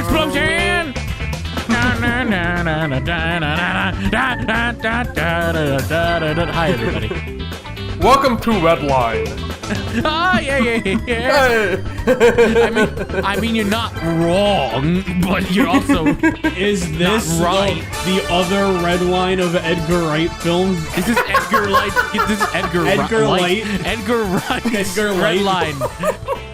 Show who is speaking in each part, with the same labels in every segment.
Speaker 1: explosion! Hi, everybody.
Speaker 2: Welcome to Redline.
Speaker 1: Yeah. I mean, you're not wrong, but you're also
Speaker 3: Is this
Speaker 1: not right.
Speaker 3: the other red line of Edgar Wright films?
Speaker 1: This is Edgar Wright. This is Edgar Wright.
Speaker 3: Edgar Wright.
Speaker 1: Edgar Wright.
Speaker 3: Edgar
Speaker 1: Red
Speaker 3: Wright.
Speaker 1: Line.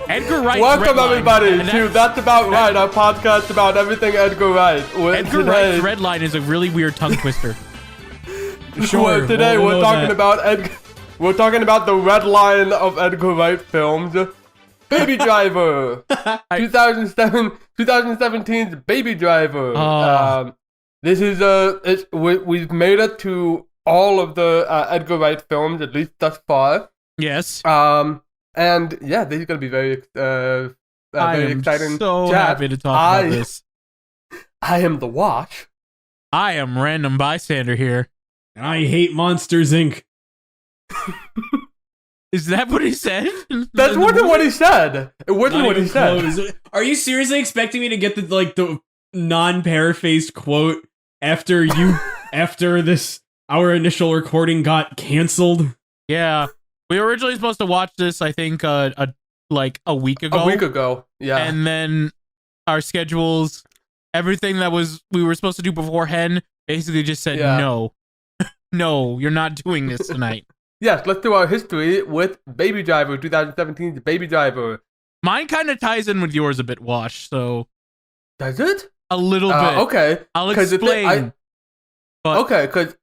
Speaker 1: Edgar Wright.
Speaker 2: Welcome everybody to That's About Right, our podcast about everything Edgar Wright.
Speaker 1: Edgar Wright's Red Line is a really weird tongue twister.
Speaker 3: Sure.
Speaker 2: Today
Speaker 3: we'll
Speaker 2: we're talking about We're talking about the red line of Edgar Wright films. Baby Driver. 2017's Baby Driver. This is we've made it to all of the Edgar Wright films, at least thus far.
Speaker 1: Yes.
Speaker 2: And yeah, this is gonna be very exciting.
Speaker 1: I'm so happy to talk about this.
Speaker 2: I am the Wash.
Speaker 1: I am Random Bystander here.
Speaker 3: And I hate Monsters, Inc.
Speaker 1: Is that what he said?
Speaker 2: That wasn't what he said. It wasn't what he said.
Speaker 3: Close. Are you seriously expecting me to get the non-paraphrased quote after our initial recording got canceled?
Speaker 1: Yeah. We were originally supposed to watch this, I think, like a week ago.
Speaker 2: A week ago, yeah.
Speaker 1: And then our schedules, everything that we were supposed to do beforehand, basically just said no. No, you're not doing this tonight.
Speaker 2: Yes, let's do our history with Baby Driver, 2017's Baby Driver.
Speaker 1: Mine kind of ties in with yours a bit, Wash, so...
Speaker 2: Does it?
Speaker 1: A little bit.
Speaker 2: Okay.
Speaker 1: I'll explain.
Speaker 2: Okay, because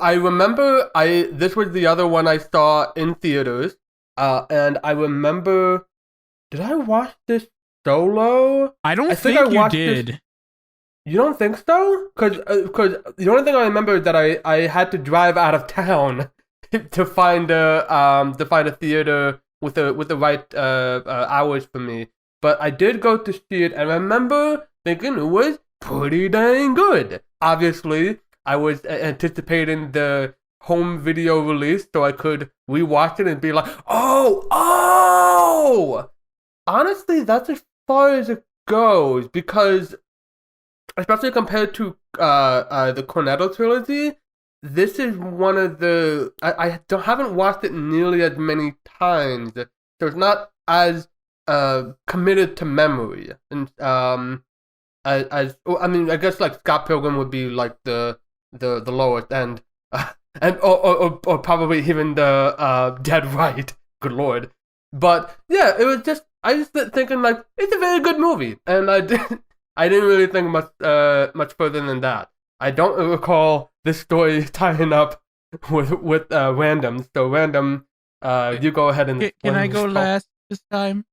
Speaker 2: I remember this was the other one I saw in theaters, and I remember... Did I watch this solo?
Speaker 1: I think you did.
Speaker 2: This, you don't think so? Because the only thing I remember is that I had to drive out of town to find a theater with the right hours for me. But I did go to see it, and I remember thinking it was pretty dang good. Obviously, I was anticipating the home video release so I could rewatch it and be like, oh! Honestly, that's as far as it goes, because especially compared to the Cornetto trilogy, this is one of the... I haven't watched it nearly as many times, so it's not as committed to memory. And I guess like Scott Pilgrim would be like the lowest end, or probably even the Dead Right. Good lord. But yeah, it was just I was thinking like it's a very good movie, and I didn't really think much further than that. I don't recall this story tying up with Random. So Random, you go ahead and...
Speaker 1: Can I go last this time?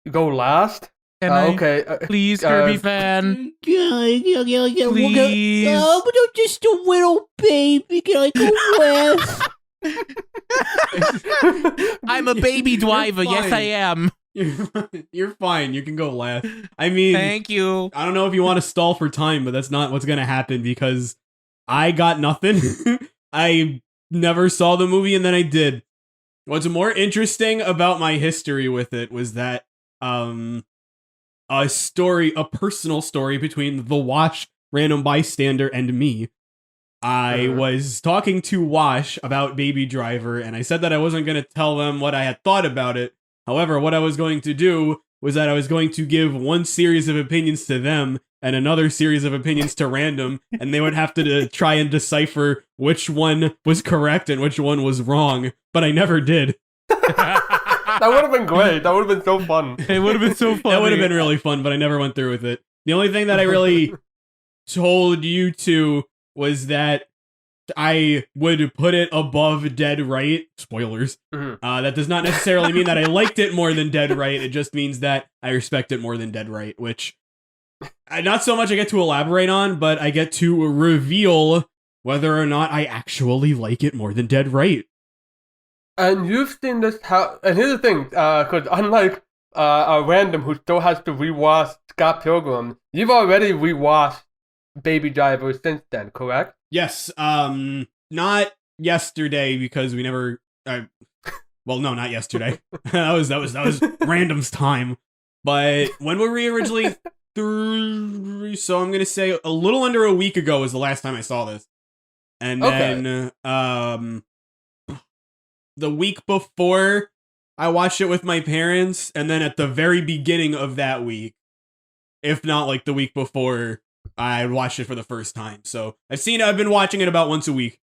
Speaker 2: You go last?
Speaker 1: Can I?
Speaker 2: Okay.
Speaker 1: Please, Kirby fan.
Speaker 4: Yeah.
Speaker 1: Please.
Speaker 4: But I'm just a little baby. Can I go last?
Speaker 1: I'm a baby driver. Yes, I am.
Speaker 3: You're fine. You can go last. I mean,
Speaker 1: thank you.
Speaker 3: I don't know if you want to stall for time, but that's not what's going to happen because I got nothing. I never saw the movie and then I did. What's more interesting about my history with it was that a personal story between the Wash, Random Bystander, and me. I was talking to Wash about Baby Driver, and I said that I wasn't going to tell them what I had thought about it. However, what I was going to do was that I was going to give one series of opinions to them and another series of opinions to Random, and they would have to try and decipher which one was correct and which one was wrong, but I never did.
Speaker 2: That would have been great. That would have been so fun.
Speaker 1: It would have been so fun.
Speaker 3: That would have been really fun, but I never went through with it. The only thing that I really told you two was that I would put it above Dead Right. Spoilers. That does not necessarily mean that I liked it more than Dead Right. It just means that I respect it more than Dead Right, which not so much I get to elaborate on, but I get to reveal whether or not I actually like it more than Dead Right.
Speaker 2: And you've seen this and here's the thing, because unlike Random, who still has to rewatch Scott Pilgrim, you've already rewatched Baby Driver since then, correct?
Speaker 3: Yes, not yesterday because we never. Well, no, not yesterday. that was Random's time. But when were we originally So I'm gonna say a little under a week ago was the last time I saw this, and then the week before I watched it with my parents, and then at the very beginning of that week, if not like the week before, I watched it for the first time. So I've been watching it about once a week.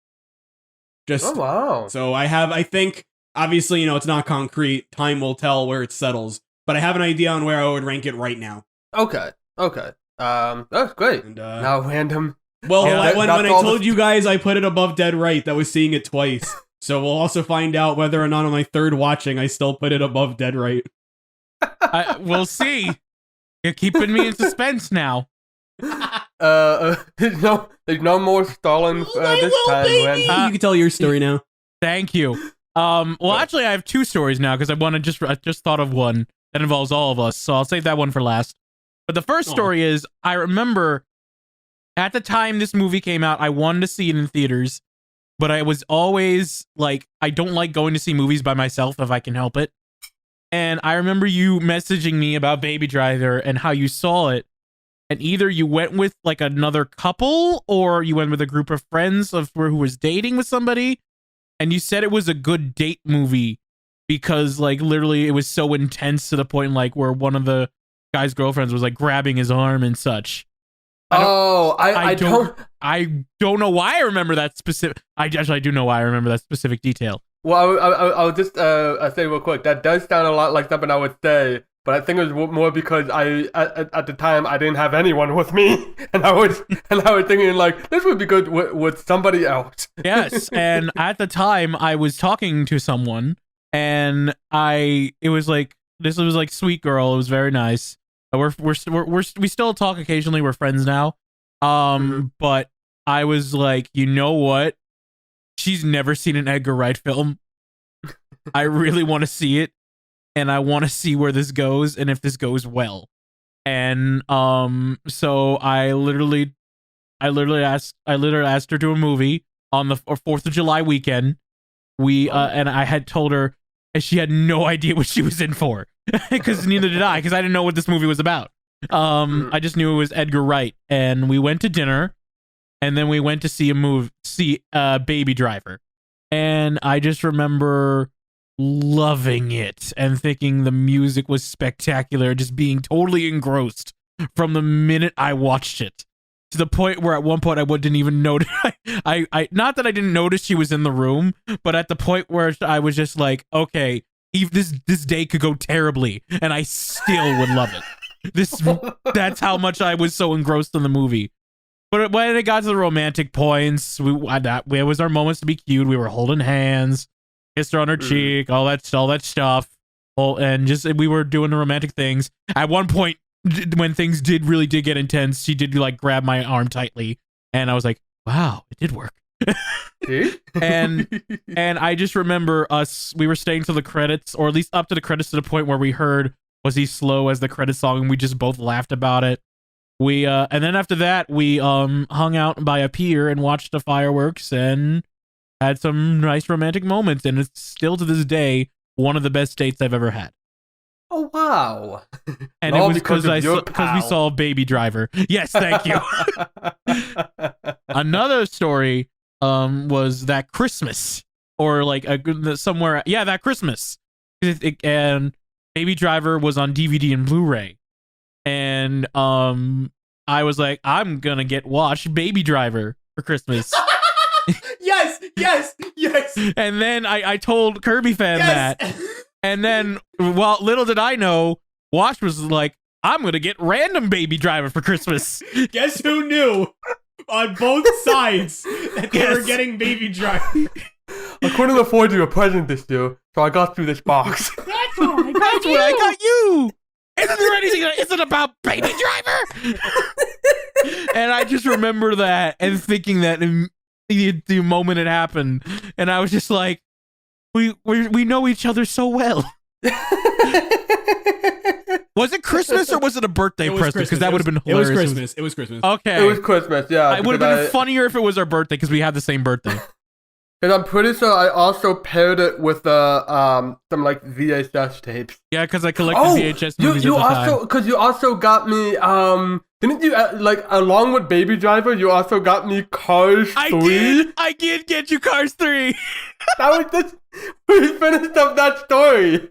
Speaker 2: Oh wow!
Speaker 3: So I think obviously it's not concrete. Time will tell where it settles, but I have an idea on where I would rank it right now.
Speaker 2: Okay. That's great.
Speaker 3: And,
Speaker 2: now random.
Speaker 3: Well, when I told you guys I put it above Dead Right, that was seeing it twice. So we'll also find out whether or not on my third watching I still put it above Dead Right.
Speaker 1: We'll see. You're keeping me in suspense now.
Speaker 2: There's no more stalling this time.
Speaker 3: You can tell your story now.
Speaker 1: Thank you. Well, actually, I have two stories now because I just thought of one that involves all of us, so I'll save that one for last. But the first story is, I remember at the time this movie came out, I wanted to see it in theaters, but I was always like, I don't like going to see movies by myself if I can help it. And I remember you messaging me about Baby Driver and how you saw it. And either you went with like another couple or you went with a group of friends who was dating with somebody. And you said it was a good date movie because like literally it was so intense to the point like where one of the guy's girlfriends was like grabbing his arm and such. I don't know why I remember that specific. I do know why I remember that specific detail.
Speaker 2: Well, I'll just say real quick. That does sound a lot like something I would say, but I think it was more because at the time I didn't have anyone with me, and I was thinking like this would be good with somebody else.
Speaker 1: Yes, and at the time I was talking to someone, and it was like sweet girl. It was very nice. We still talk occasionally. We're friends now. But I was like, you know what? She's never seen an Edgar Wright film. I really want to see it, and I want to see where this goes and if this goes well. And so I literally asked her to a movie on the 4th of July weekend. And I had told her, and she had no idea what she was in for. Because neither did I, because I didn't know what this movie was about. I just knew it was Edgar Wright, and we went to dinner, and then we went to see Baby Driver, and I just remember loving it and thinking the music was spectacular, just being totally engrossed from the minute I watched it, to the point where at one point I didn't even notice. I not that I didn't notice she was in the room, but at the point where I was just like, okay. This day could go terribly, and I still would love it. That's how much I was so engrossed in the movie. But when it got to the romantic points, it was our moments to be cute. We were holding hands, kissed her on her cheek, all that stuff. And just we were doing the romantic things. At one point, when things really did get intense, she did like grab my arm tightly, and I was like, "Wow, it did work." and I just remember we were staying to the credits, or at least up to the credits, to the point where we heard "Was He Slow" as the credit song, and we just both laughed about it. And then after that we hung out by a pier and watched the fireworks and had some nice romantic moments, and it's still to this day one of the best dates I've ever had.
Speaker 2: Oh wow.
Speaker 1: And it was because we saw Baby Driver. Yes, thank you. Another story was that Christmas, or like somewhere, that Christmas, and Baby Driver was on DVD and Blu-ray, and I was like, I'm gonna watch Baby Driver for Christmas.
Speaker 3: yes.
Speaker 1: And then I told KirbyFan that, and then little did I know, Wash was like, I'm gonna get Random Baby Driver for Christmas.
Speaker 3: Guess who knew? On both sides that they were getting Baby Driver.
Speaker 2: I couldn't afford you a present this year, so I got through this box.
Speaker 4: That's what I got
Speaker 1: That's
Speaker 4: you.
Speaker 1: what I got you. Isn't there anything that isn't about Baby Driver? And I just remember that and thinking that in the moment it happened, and I was just like, we know each other so well. Was it Christmas or was it a birthday present? Because that would have been hilarious.
Speaker 3: It was Christmas.
Speaker 1: Okay.
Speaker 2: It was Christmas, yeah.
Speaker 1: It would have been funnier if it was our birthday because we had the same birthday.
Speaker 2: And I'm pretty sure I also paired it with some like VHS tapes.
Speaker 1: Yeah, because I collected VHS movies
Speaker 2: you
Speaker 1: at the
Speaker 2: also
Speaker 1: time.
Speaker 2: because you also got me didn't you like along with Baby Driver you also got me Cars 3?
Speaker 1: I did get you Cars 3.
Speaker 2: That was just we finished up that story.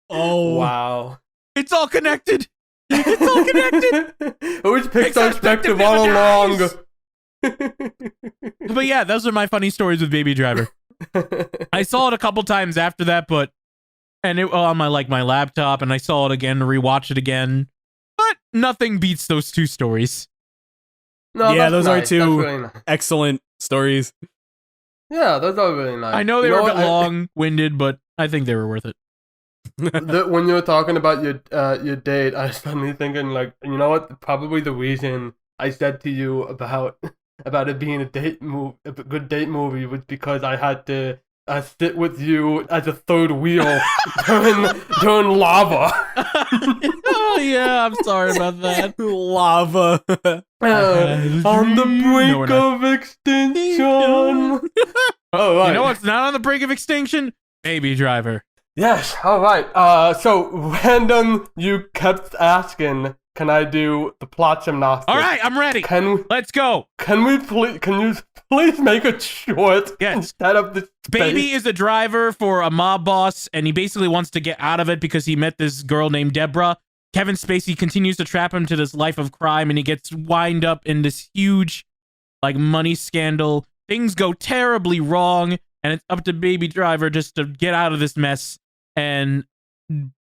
Speaker 3: Oh
Speaker 2: Wow.
Speaker 1: It's all connected. It's all connected.
Speaker 2: It was Pixar
Speaker 1: Perspective
Speaker 2: perspective all along.
Speaker 1: dies. But yeah, those are my funny stories with Baby Driver. I saw it a couple times after that, and it on my laptop, and I saw it again to rewatch it again. But nothing beats those two stories.
Speaker 2: No,
Speaker 3: yeah,
Speaker 2: that's
Speaker 3: those are
Speaker 2: nice.
Speaker 3: two
Speaker 2: That's really nice.
Speaker 3: excellent stories.
Speaker 2: Yeah, those are really nice.
Speaker 1: I know they
Speaker 2: You
Speaker 1: were a
Speaker 2: what?
Speaker 1: bit long-winded, but I think they were worth it.
Speaker 2: When you were talking about your date, I was suddenly thinking like, you know what? Probably the reason I said to you about it being a good date movie was because I had to sit with you as a third wheel during lava.
Speaker 1: Oh yeah, I'm sorry about that.
Speaker 3: Lava.
Speaker 2: On the brink of extinction. Oh right.
Speaker 1: You know what's not on the brink of extinction? Baby Driver.
Speaker 2: Yes, alright. So, random, you kept asking, can I do the plot synopsis?
Speaker 1: Alright, I'm ready. Let's go.
Speaker 2: Can you please make it short instead of this
Speaker 1: Baby is a driver for a mob boss, and he basically wants to get out of it because he met this girl named Deborah. Kevin Spacey continues to trap him to this life of crime, and he gets wind up in this huge, money scandal. Things go terribly wrong, and it's up to Baby Driver just to get out of this mess and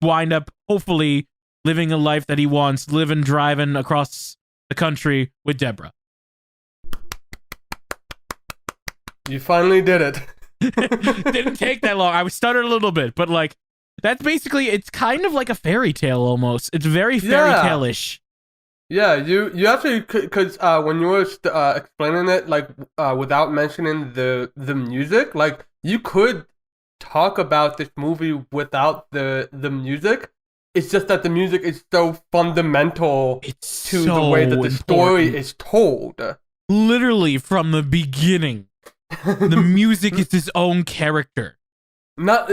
Speaker 1: wind up, hopefully, living a life that he wants, living, driving across the country with Deborah.
Speaker 2: You finally did it.
Speaker 1: Didn't take that long. I stuttered a little bit, but that's basically, it's kind of like a fairy tale almost. It's very fairy tale-ish.
Speaker 2: Yeah, you actually, because when you were explaining it, without mentioning the music, you could talk about this movie without the music. It's just that the music is so fundamental to the way that the story is told.
Speaker 1: Literally from the beginning, the music is its own character.
Speaker 2: Not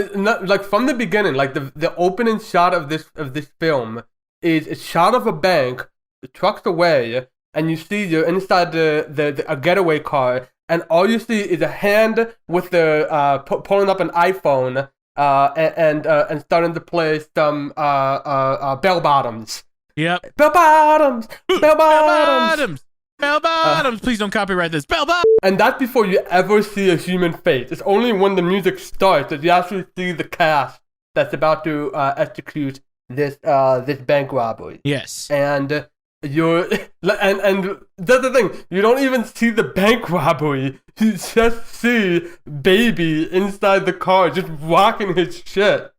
Speaker 2: from the beginning. The opening shot of this film is a shot of a bank, the truck's away, and you see you're inside a getaway car. And all you see is a hand with the pulling up an iPhone and starting to play some bell bottoms.
Speaker 1: Yep.
Speaker 2: Bell bottoms. Bell bottoms.
Speaker 1: Bell bottoms. Please don't copyright this. Bell bottoms.
Speaker 2: And that's before you ever see a human face. It's only when the music starts that you actually see the cast that's about to execute this bank robbery.
Speaker 1: Yes.
Speaker 2: And and that's the thing, you don't even see the bank robbery, you just see Baby inside the car just rocking his shit,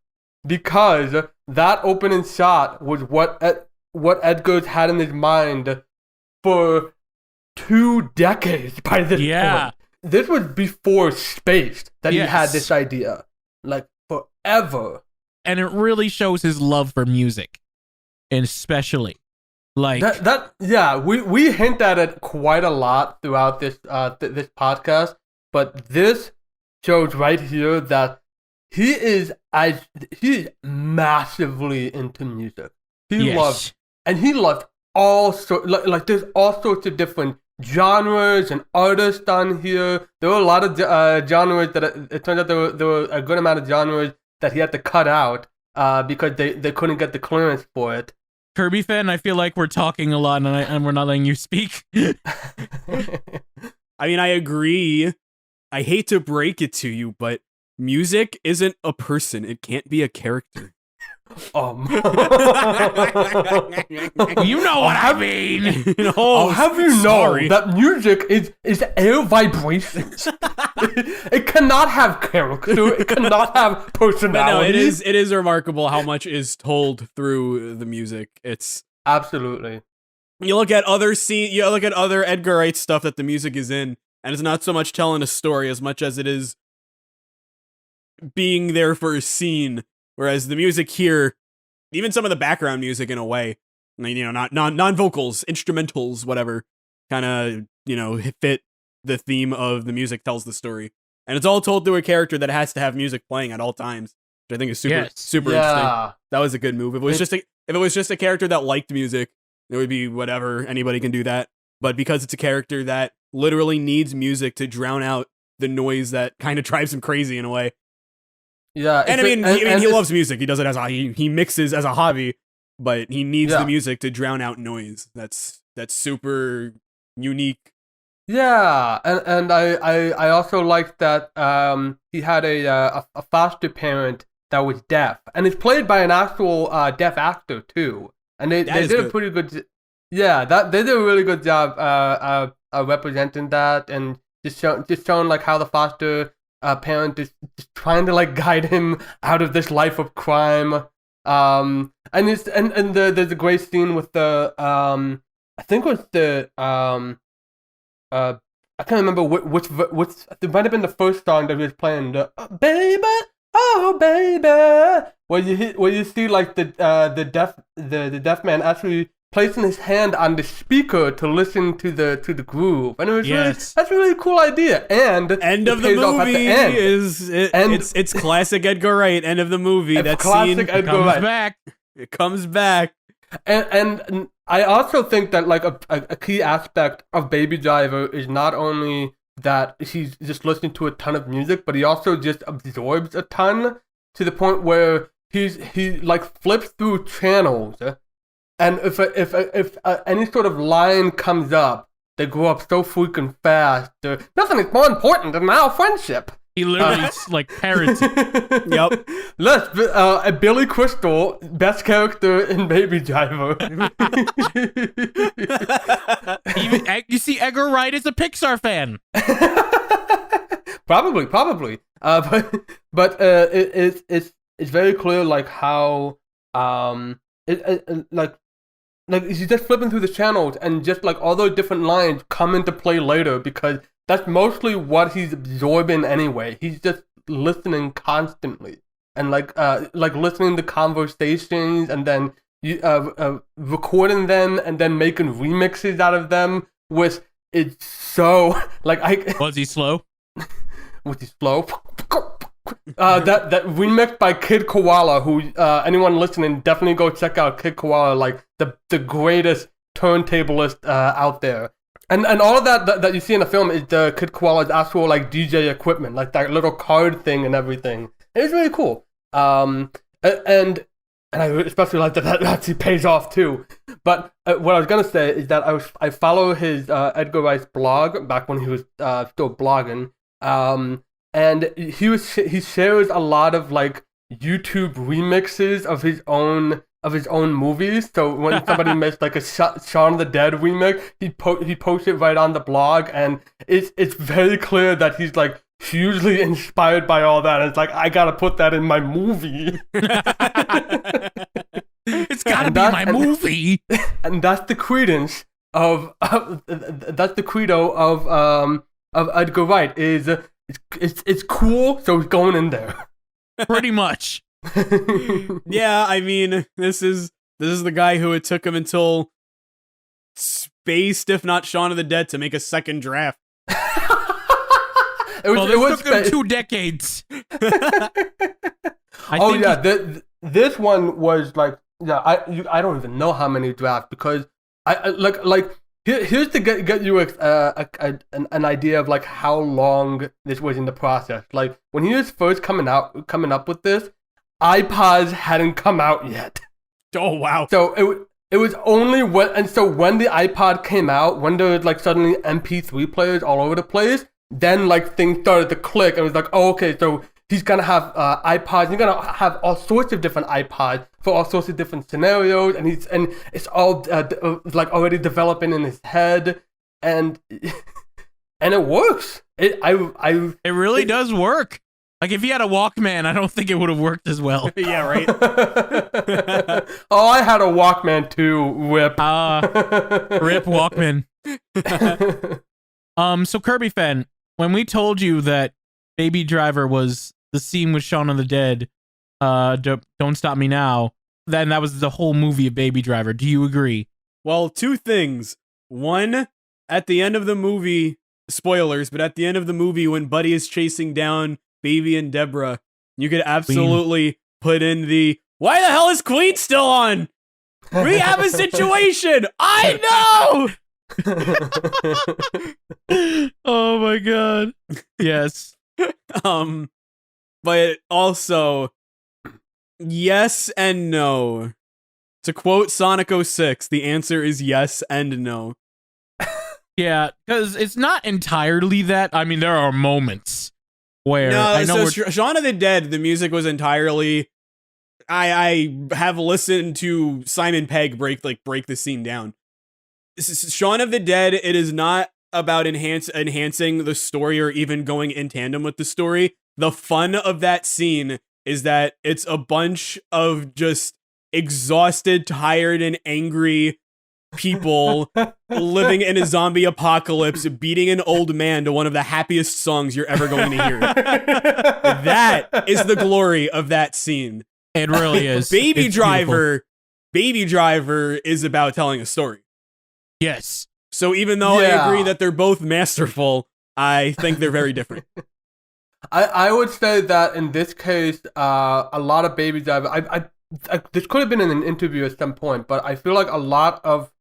Speaker 2: because that opening shot was what Edgar's had in his mind for 2 decades by this point. This was before Spaced that he had this idea, forever. And
Speaker 1: it really shows his love for music, especially. We
Speaker 2: hint at it quite a lot throughout this this podcast, but this shows right here that he is massively into music. He loves all there's all sorts of different genres and artists on here. There were a lot of genres that it turns out there were a good amount of genres that he had to cut out because they couldn't get the clearance for it.
Speaker 1: Kirby fan, I feel like we're talking a lot and we're not letting you speak.
Speaker 3: I mean, I agree. I hate to break it to you, but music isn't a person. It can't be a character.
Speaker 1: You know what I mean.
Speaker 2: I'll have you know that music is air vibrations. It cannot have character. It cannot have personality.
Speaker 3: But no, it is remarkable how much is told through the music. It's
Speaker 2: absolutely.
Speaker 3: You look at other Edgar Wright stuff that the music is in, and it's not so much telling a story as much as it is being there for a scene. Whereas the music here, even some of the background music in a way, not non-vocals, instrumentals, whatever, kind of, fit the theme of the music tells the story. And it's all told through a character that has to have music playing at all times, which I think is super interesting. That was a good move. If it was just a character that liked music, it would be whatever. Anybody can do that. But because it's a character that literally needs music to drown out the noise that kind of drives him crazy in a way.
Speaker 2: Yeah,
Speaker 3: and he loves music. He does it as he mixes as a hobby, but he needs the music to drown out noise. That's super unique.
Speaker 2: Yeah, and I also like that he had a foster parent that was deaf, and it's played by an actual deaf actor too, and they did a pretty good. Yeah, they did a really good job representing that, and just showing like how the foster parent is just trying to like guide him out of this life of crime. And there's a great scene with the I think it was the I can't remember which it might have been the first song that he was playing, the baby, oh baby, where you see like the deaf man actually placing his hand on the speaker to listen to the groove, and it was that's a really cool idea. And
Speaker 3: end of the movie it's classic Edgar Wright. End of the movie, that
Speaker 2: classic
Speaker 3: scene
Speaker 2: Edgar
Speaker 3: comes
Speaker 2: Wright.
Speaker 3: back. It comes back.
Speaker 2: And I also think that like a key aspect of Baby Driver is not only that he's just listening to a ton of music, but he also just absorbs a ton to the point where he like flips through channels, and if any sort of line comes up, they grow up so freaking fast. Nothing is more important than our friendship.
Speaker 1: He literally like parrots it.
Speaker 3: Yep.
Speaker 2: Let's Billy Crystal, best character in Baby Driver.
Speaker 1: You see, Edgar Wright is a Pixar fan.
Speaker 2: Probably. But it's very clear like how like he's just flipping through the channels, and just like all those different lines come into play later, because that's mostly what he's absorbing anyway. He's just listening constantly, and like listening to conversations, and then recording them, and then making remixes out of them. With it's so like
Speaker 1: was he slow?
Speaker 2: Was he slow? That remix by Kid Koala, who anyone listening, definitely go check out Kid Koala, like the greatest turntablist out there. And all of that you see in the film is the Kid Koala's actual like DJ equipment, like that little card thing and everything. It's really cool. And I especially like that actually pays off too. But what I was gonna say is that I follow his Edgar Wright's blog back when he was still blogging. And he shares a lot of like YouTube remixes of his own movies. So when somebody makes like a Shaun of the Dead remix, he posts it right on the blog, and it's very clear that he's like hugely inspired by all that. And it's like, I gotta put that in my movie.
Speaker 1: It's gotta be my movie.
Speaker 2: And that's the credence of that's the credo of Edgar Wright is. It's cool, so it's going in there.
Speaker 1: Pretty much.
Speaker 3: Yeah, I mean, this is the guy who it took him until Spaced, if not Shaun of the Dead, to make a second draft.
Speaker 1: It took them 2 decades.
Speaker 2: This one was like, I don't even know how many drafts, because I like. Here's to get you an idea of like how long this was in the process. Like when he was first coming up with this, iPods hadn't come out yet.
Speaker 3: Oh wow!
Speaker 2: So it was only when the iPod came out, when there was like suddenly MP3 players all over the place, then like things started to click, and it was like, oh okay, so he's gonna have iPods. He's gonna have all sorts of different iPods for all sorts of different scenarios, and it's all like already developing in his head, and it works. It
Speaker 1: really does work. Like if he had a Walkman, I don't think it would have worked as well.
Speaker 3: Yeah, right.
Speaker 2: Oh, I had a Walkman too. Rip.
Speaker 1: Rip Walkman. So Kirby fan, when we told you that Baby Driver was the scene with Shaun of the Dead, Don't Stop Me Now, then that was the whole movie of Baby Driver. Do you agree?
Speaker 3: Well, 2 things. One, at the end of the movie, spoilers, but at the end of the movie, when Buddy is chasing down Baby and Deborah, you could absolutely put in the, why the hell is Queen still on? We have a situation. I know.
Speaker 1: Oh my god. Yes.
Speaker 3: But also, yes and no. To quote Sonic 06, the answer is yes and no.
Speaker 1: Yeah, because it's not entirely that. I mean, there are moments where I know
Speaker 3: Shaun of the Dead, the music was entirely. I have listened to Simon Pegg break the scene down. Shaun of the Dead, it is not about enhancing the story or even going in tandem with the story. The fun of that scene is that it's a bunch of just exhausted, tired, and angry people living in a zombie apocalypse, beating an old man to one of the happiest songs you're ever going to hear. That is the glory of that scene.
Speaker 1: It really is.
Speaker 3: Baby Driver is about telling a story.
Speaker 1: Yes.
Speaker 3: So even though I agree that they're both masterful, I think they're very different.
Speaker 2: I would say that in this case, a lot of Baby Driver. This could have been in an interview at some point, but I feel like a lot of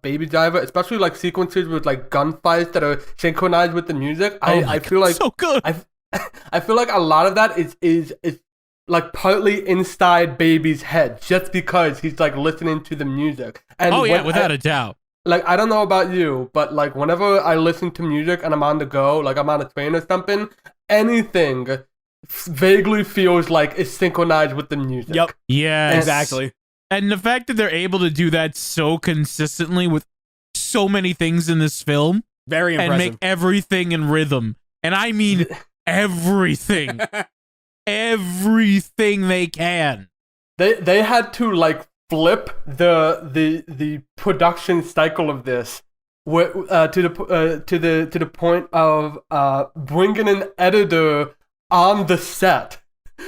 Speaker 2: Baby Driver, especially like sequences with like gunfights that are synchronized with the music. I feel like
Speaker 1: so good.
Speaker 2: I feel like a lot of that is like partly inside Baby's head, just because he's like listening to the music. And
Speaker 1: without a doubt.
Speaker 2: Like, I don't know about you, but like whenever I listen to music and I'm on the go, like I'm on a train or something, anything vaguely feels like it's synchronized with the music.
Speaker 3: Yep.
Speaker 1: Yeah,
Speaker 3: exactly.
Speaker 1: And the fact that they're able to do that so consistently with so many things in this film,
Speaker 3: very impressive,
Speaker 1: and make everything in rhythm. And I mean everything. Everything they can.
Speaker 2: They had to like flip the production cycle of this to the point of bringing an editor on the set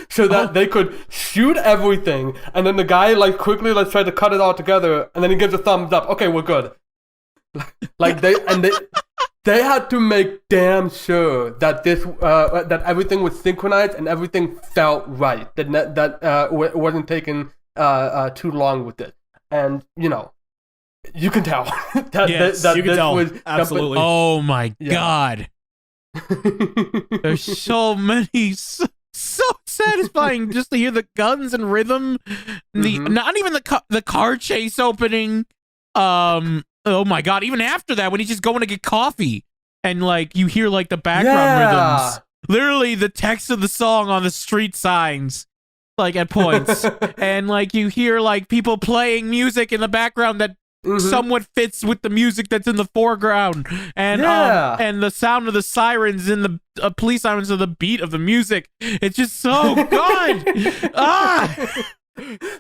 Speaker 2: so that they could shoot everything, and then the guy like quickly tried to cut it all together, and then he gives a thumbs up. Okay, we're good. Like they had to make damn sure that this that everything was synchronized and everything felt right. That wasn't taking too long with it, and you can tell that
Speaker 3: you can tell. Absolutely.
Speaker 1: Oh my god. There's so many, so satisfying just to hear the guns and rhythm. Not even the car chase opening. Oh my god! Even after that, when he's just going to get coffee, and like you hear like the background rhythms, literally the text of the song on the street signs, like at points, and like you hear like people playing music in the background that somewhat fits with the music that's in the foreground, and the sound of the sirens in the police sirens to the beat of the music. It's just so good.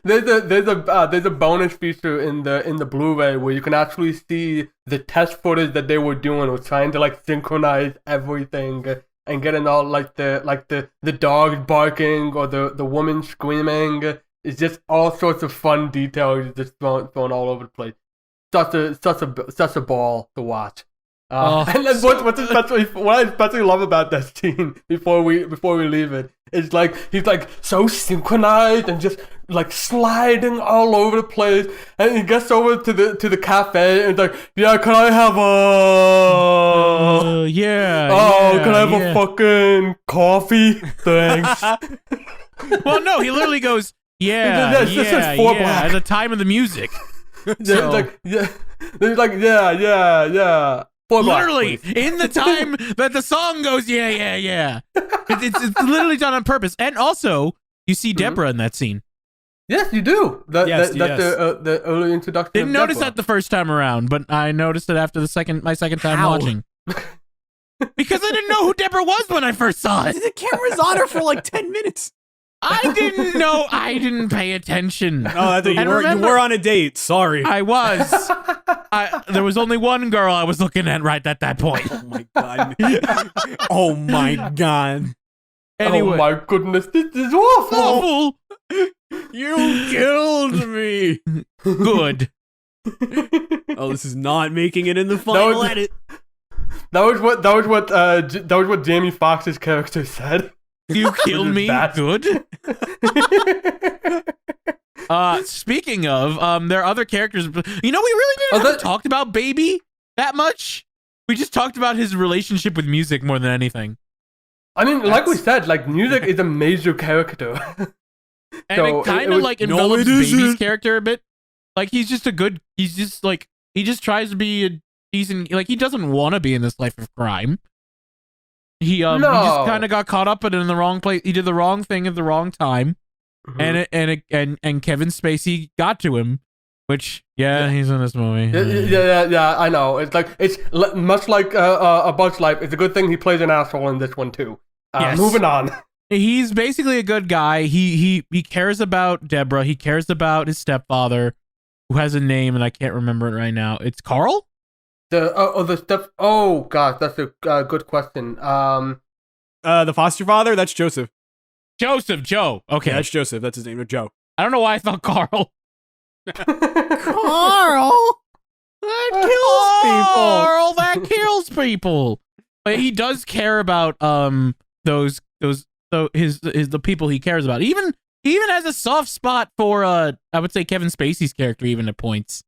Speaker 2: There's a bonus feature in the Blu-ray where you can actually see the test footage that they were doing with trying to like synchronize everything and getting all like the dogs barking or the woman screaming. It's just all sorts of fun details just thrown all over the place. Such a ball to watch. And then what I especially love about that scene before we leave it is like he's like so synchronized and just like sliding all over the place, and he gets over to the cafe and it's like, yeah, can I have can I have a fucking coffee? Thanks.
Speaker 1: Well, no, he literally goes, at the time of the music.
Speaker 2: So. He's like, yeah.
Speaker 1: Literally, in the time that the song goes, yeah. It's literally done on purpose. And also, you see Deborah in that scene.
Speaker 2: Yes, you do. That's the early introduction.
Speaker 1: Didn't notice that the first time around, but I noticed it after my second time watching. Because I didn't know who Deborah was when I first saw it.
Speaker 3: The camera's on her for like 10 minutes.
Speaker 1: I didn't know. I didn't pay attention.
Speaker 3: Oh, you were on a date. Sorry.
Speaker 1: I was. There was only one girl I was looking at right at that point.
Speaker 3: Oh my god. Oh my god.
Speaker 1: Anyway.
Speaker 2: Oh my goodness, this is awful.
Speaker 3: You killed me.
Speaker 1: Good.
Speaker 3: Oh, this is not making it in the final edit.
Speaker 2: that was what Jamie Foxx's character said.
Speaker 1: You killed me.
Speaker 2: Bad.
Speaker 1: Good. Speaking of, there are other characters. You know, we really didn't talk about Baby that much. We just talked about his relationship with music more than anything.
Speaker 2: I mean, like we said, like music is a major character.
Speaker 1: And
Speaker 2: So
Speaker 1: it kind of like envelops Baby's character a bit. Like he just tries to be a decent, like he doesn't want to be in this life of crime. He just kind of got caught up in the wrong place. He did the wrong thing at the wrong time.
Speaker 2: Mhm.
Speaker 1: And Kevin Spacey got to him, which he's in this movie.
Speaker 2: Yeah, I know. It's like much like A Bug's Life. It's a good thing he plays an asshole in this one too.
Speaker 1: Yes.
Speaker 2: Moving on.
Speaker 1: He's basically a good guy. He cares about Deborah. He cares about his stepfather, who has a name and I can't remember it right now. It's Carl.
Speaker 2: The stuff. Oh gosh, that's a good question.
Speaker 3: The foster father, that's Joseph.
Speaker 1: Joe. Okay,
Speaker 3: Yeah, that's Joseph. That's his name, Joe.
Speaker 1: I don't know why I thought Carl.
Speaker 4: Carl, that kills people.
Speaker 1: Carl, that kills people. But he does care about the people he cares about. He even has a soft spot for I would say Kevin Spacey's character even at points.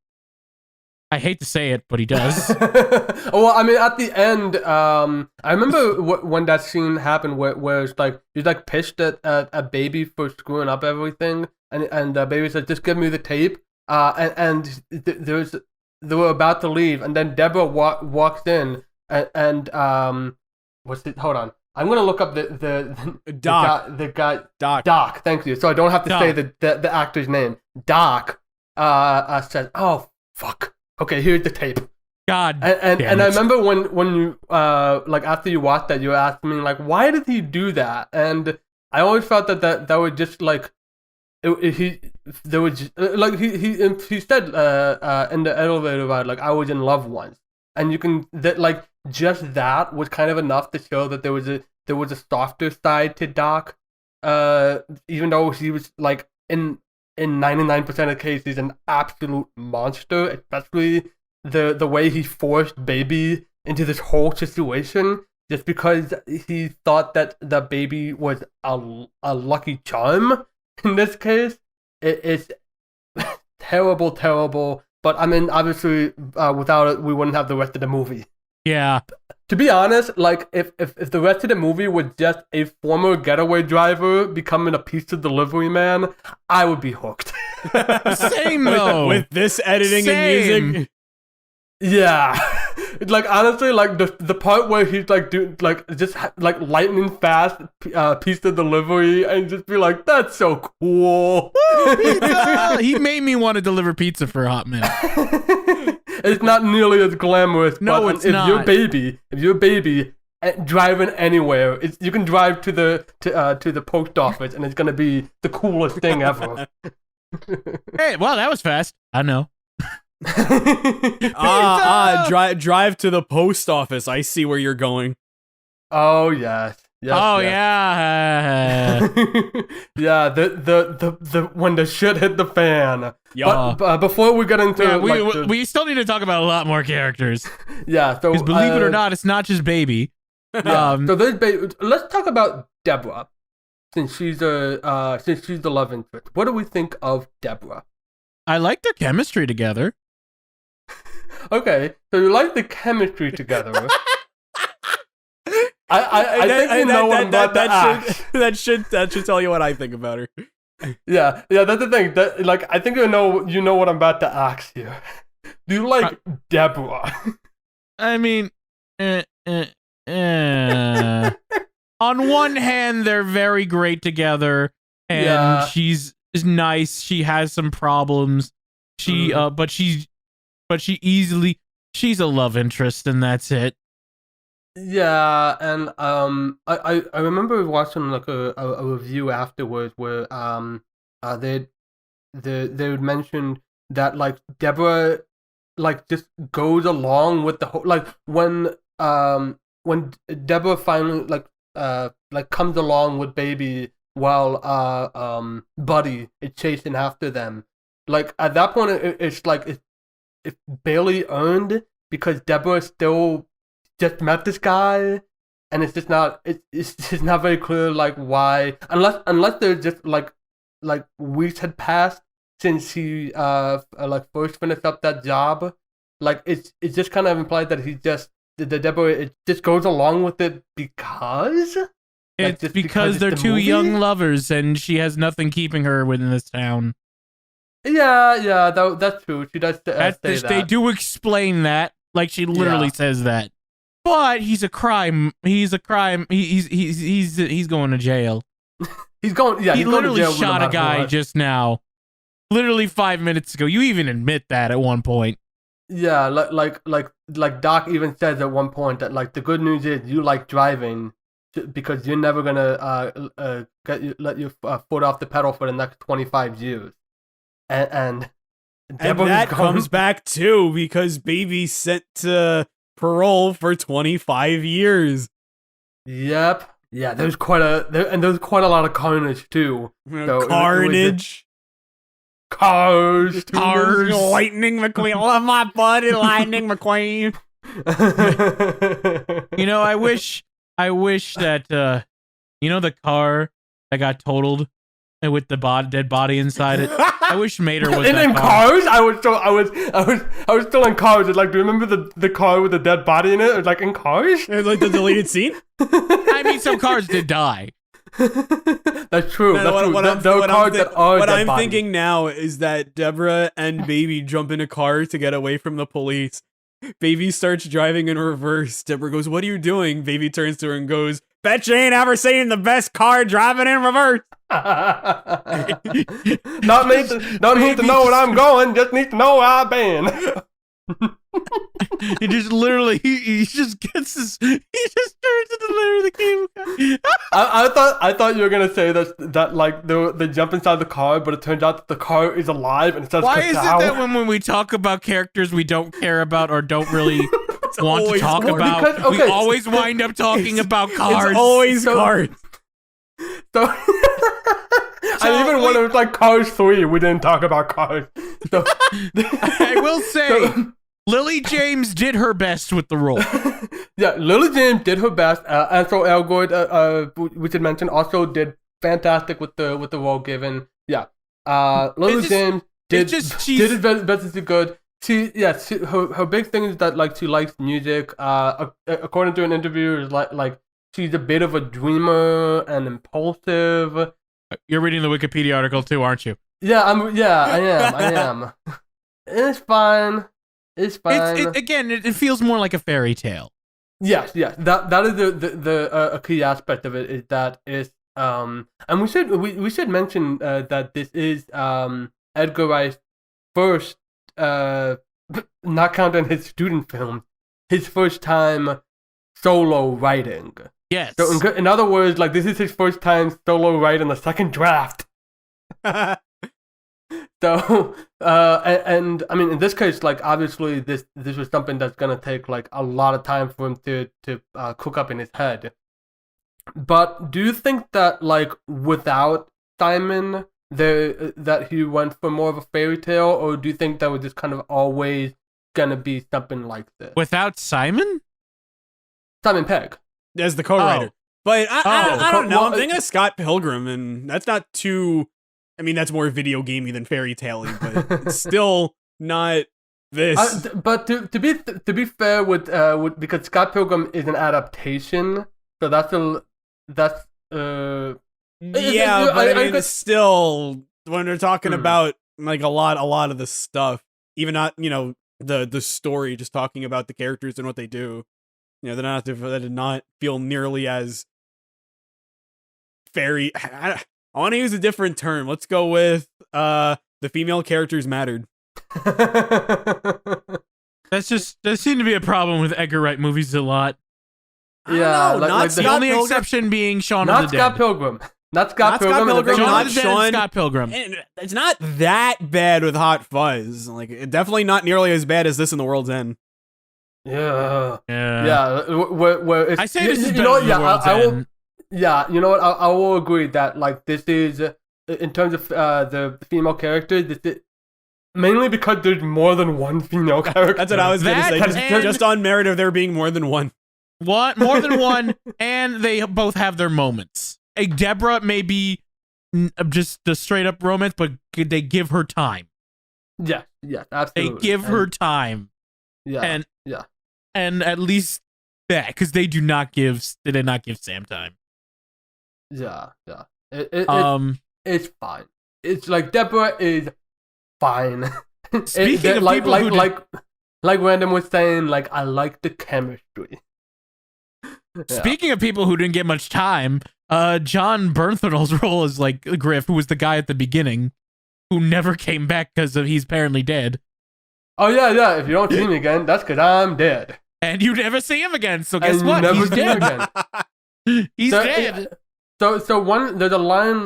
Speaker 1: I hate to say it, but he does.
Speaker 2: Well, I mean, at the end, I remember when that scene happened where it's like he's like pissed at Baby for screwing up everything, and Baby said, "Just give me the tape." They were about to leave, and then Deborah walks in, and what's it? Hold on, I'm gonna look up the guy Doc. Thank you. So I don't have to say the actor's name. Doc says, "Oh fuck." Okay, here's the tape.
Speaker 1: God,
Speaker 2: and I remember when you like after you watched that, you were asking me like, why did he do that? And I always felt that would just like he said in the elevator about like I was in love once, and you can that like just that was kind of enough to show that there was a softer side to Doc, even though he was like in 99% of cases an absolute monster, especially the way he forced Baby into this whole situation just because he thought that the baby was a lucky charm. In this case, it's terrible. But I mean, obviously, without it, we wouldn't have the rest of the movie.
Speaker 1: Yeah.
Speaker 2: To be honest, like if the rest of the movie was just a former getaway driver becoming a pizza delivery man, I would be hooked.
Speaker 1: Same though.
Speaker 3: With this editing and music.
Speaker 2: Yeah. It's like honestly, like the part where he's like doing like just like lightning fast pizza delivery and just be like, that's so cool.
Speaker 1: Pizza! He made me want to deliver pizza for a hot minute.
Speaker 2: It's not nearly as glamorous.
Speaker 1: No,
Speaker 2: but
Speaker 1: it's
Speaker 2: if
Speaker 1: not.
Speaker 2: If you're a baby driving anywhere, you can drive to the post office and it's gonna be the coolest thing ever.
Speaker 1: Hey, well, that was fast. I know.
Speaker 3: Drive to the post office. I see where you're going.
Speaker 2: Oh yes.
Speaker 1: Yeah.
Speaker 2: Yeah, the when the shit hit the fan.
Speaker 3: Yeah.
Speaker 2: But before we get into
Speaker 1: we still need to talk about a lot more characters.
Speaker 2: Yeah, so
Speaker 1: Because believe it or not, it's not just Baby.
Speaker 2: Yeah, so let's talk about Deborah, since she's the love interest. What do we think of Deborah?
Speaker 1: I like their chemistry together.
Speaker 2: Okay, so you like the chemistry together. I think you know what I'm about to ask.
Speaker 3: That should tell you what I think about her.
Speaker 2: Yeah, that's the thing. That, like, I think you know what I'm about to ask here. Do you like Deborah?
Speaker 1: I mean, on one hand, they're very great together, and she's nice. She has some problems. She's a love interest, and that's it.
Speaker 2: Yeah, and I remember watching like a review afterwards where they would mention that like Deborah like just goes along with the whole like when Deborah finally like comes along with Baby while Buddy is chasing after them. Like at that point it's like it's barely earned because Deborah still just met this guy, and it's just not very clear like why, unless there's just like weeks had passed since he like first finished up that job. Like it's just kind of implied that he just the Deborah it just goes along with it because
Speaker 1: it's because they're two young lovers and she has nothing keeping her within this town.
Speaker 2: Yeah, that's true. She does say that.
Speaker 1: They do explain that, like she literally says that. But he's a crime. He's going to jail.
Speaker 2: He's going. Yeah,
Speaker 1: he literally
Speaker 2: going to jail
Speaker 1: shot a guy just now, literally 5 minutes ago. You even admit that at one point.
Speaker 2: Yeah, like Doc even says at one point that like the good news is you like driving because you're never gonna let your foot off the pedal for the next 25 years, and
Speaker 3: that comes back too because Baby's sent to parole for 25 years.
Speaker 2: Yep. Yeah, there's quite a lot of carnage too. So
Speaker 3: carnage.
Speaker 2: Cars.
Speaker 3: Lightning McQueen. Love my buddy, Lightning McQueen.
Speaker 1: You know, I wish that the car that got totaled with the dead body inside it. I wish Mater was
Speaker 2: in
Speaker 1: that
Speaker 2: Cars. I was still in Cars. Like, do you remember the car with the dead body in it? It was like in Cars.
Speaker 3: It's like the deleted scene.
Speaker 1: I mean, some cars did die.
Speaker 2: That's true.
Speaker 3: What I'm thinking now is that Deborah and Baby jump in a car to get away from the police. Baby starts driving in reverse. Deborah goes, "What are you doing?" Baby turns to her and goes, "Bet you ain't ever seen the best car driving in reverse."
Speaker 2: Not need to know where I'm going. Just need to know where I've been.
Speaker 1: He just literally he just gets this. He just turns to the layer of the cable car.
Speaker 2: I thought you were gonna say that like they jump inside the car, but it turns out that the car is alive and it says.
Speaker 1: Why is it that when we talk about characters we don't care about or don't really want to talk about, because, we always wind up talking about cars?
Speaker 3: It's always cars.
Speaker 2: So. I even when it was like Cars 3, we didn't talk about cars. So,
Speaker 1: I will say, Lily James did her best with the role.
Speaker 2: Yeah, Lily James did her best. Ansel Elgort, we should mention, also did fantastic with the role given. Yeah, Lily James did his best as good. Her big thing is that like she likes music. According to an interview, is like she's a bit of a dreamer and impulsive.
Speaker 1: You're reading the Wikipedia article too, aren't you?
Speaker 2: Yeah, I am. It's fine.
Speaker 1: It feels more like a fairy tale.
Speaker 2: Yes. That is the key aspect of it is that it's and we should mention that this is Edgar Wright's first not counting his student film, his first time solo writing.
Speaker 1: Yes.
Speaker 2: So in other words, like this is his first time solo writing the second draft. So, and I mean, in this case, like obviously this was something that's gonna take like a lot of time for him to cook up in his head. But do you think that like without Simon, that he went for more of a fairy tale, or do you think that was just kind of always gonna be something like this?
Speaker 1: Without Simon
Speaker 2: Pegg.
Speaker 3: As the co-writer. But I don't know. I'm thinking of Scott Pilgrim, and that's not too... I mean, that's more video gamey than fairy tale-y, but it's still not this.
Speaker 2: But to be fair with because Scott Pilgrim is an adaptation, so that's
Speaker 3: I mean, it's still when they're talking about like a lot of the stuff, even not the story, just talking about the characters and what they do. That did not feel nearly as fairy. I want to use a different term. Let's go with the female characters mattered.
Speaker 1: There seemed to be a problem with Edgar Wright movies a lot.
Speaker 2: Yeah,
Speaker 1: the only exception being Shaun of the Dead.
Speaker 2: Not Scott Pilgrim.
Speaker 1: Not Scott Pilgrim.
Speaker 3: And it's not that bad with Hot Fuzz. Like, definitely not nearly as bad as this in The World's End.
Speaker 2: Yeah. Where it's,
Speaker 1: I say this is better than
Speaker 2: The
Speaker 1: World's End.
Speaker 2: Yeah, you know what? I will agree that like this is in terms of the female characters. This is mainly because there's more than one female character.
Speaker 3: That's what I was going to say. Just on merit of there being more than one.
Speaker 1: One more than one, and they both have their moments. A Deborah may be just a straight up romance, but they give her time.
Speaker 2: Yeah, absolutely.
Speaker 1: They give her time.
Speaker 2: Yeah,
Speaker 1: and at least that, because they did not give Sam time.
Speaker 2: Yeah. It's fine. It's like Deborah is fine.
Speaker 1: Speaking of people
Speaker 2: like Random was saying, like I like the chemistry.
Speaker 1: Speaking of people who didn't get much time, John Bernthald's role is like Griff, who was the guy at the beginning, who never came back because he's apparently dead.
Speaker 2: Oh yeah. If you don't see me again, that's because I'm dead.
Speaker 1: And you never see him again. So guess
Speaker 2: and
Speaker 1: what?
Speaker 2: You never
Speaker 1: He's
Speaker 2: see
Speaker 1: dead.
Speaker 2: him again.
Speaker 1: He's dead.
Speaker 2: So there's a line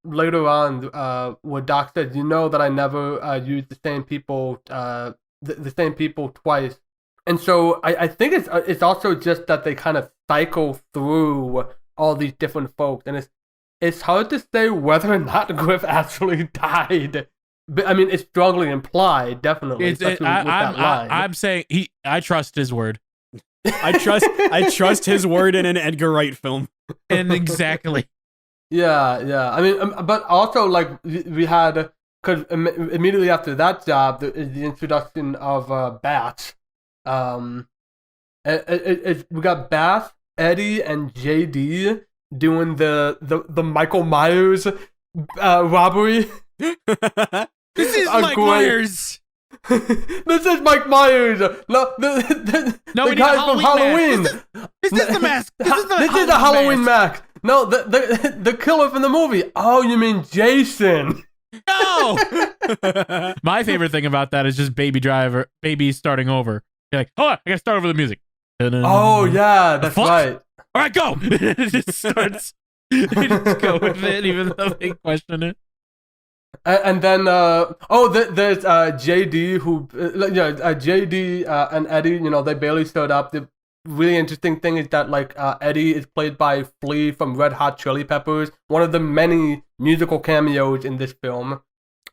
Speaker 2: later on where Doc says, "You know that I never use the same people the same people twice." And so I think it's also just that they kind of cycle through all these different folks, and it's hard to say whether or not Griff actually died. But, I mean, it's strongly implied, definitely.
Speaker 1: I'm saying I trust his word.
Speaker 3: I trust his word in an Edgar Wright film.
Speaker 1: And exactly.
Speaker 2: Yeah. I mean, but also like we had, because immediately after that job, there is the introduction of Bass. We got Bass, Eddie, and JD doing the Michael Myers robbery.
Speaker 1: This is Mike Myers.
Speaker 2: This is Mike Myers. No, the guy from Halloween.
Speaker 1: This is the mask.
Speaker 2: This is a Halloween mask. No, the killer from the movie. Oh, you mean Jason?
Speaker 1: No. My favorite thing about that is just Baby starting over. You're like, hold on, I gotta start over the music.
Speaker 2: Oh yeah, that's right.
Speaker 1: All right, go. It just starts. They just go with it, even though they question it.
Speaker 2: And then there's JD who JD and Eddie, they barely showed up. The really interesting thing is that like Eddie is played by Flea from Red Hot Chili Peppers, one of the many musical cameos in this film.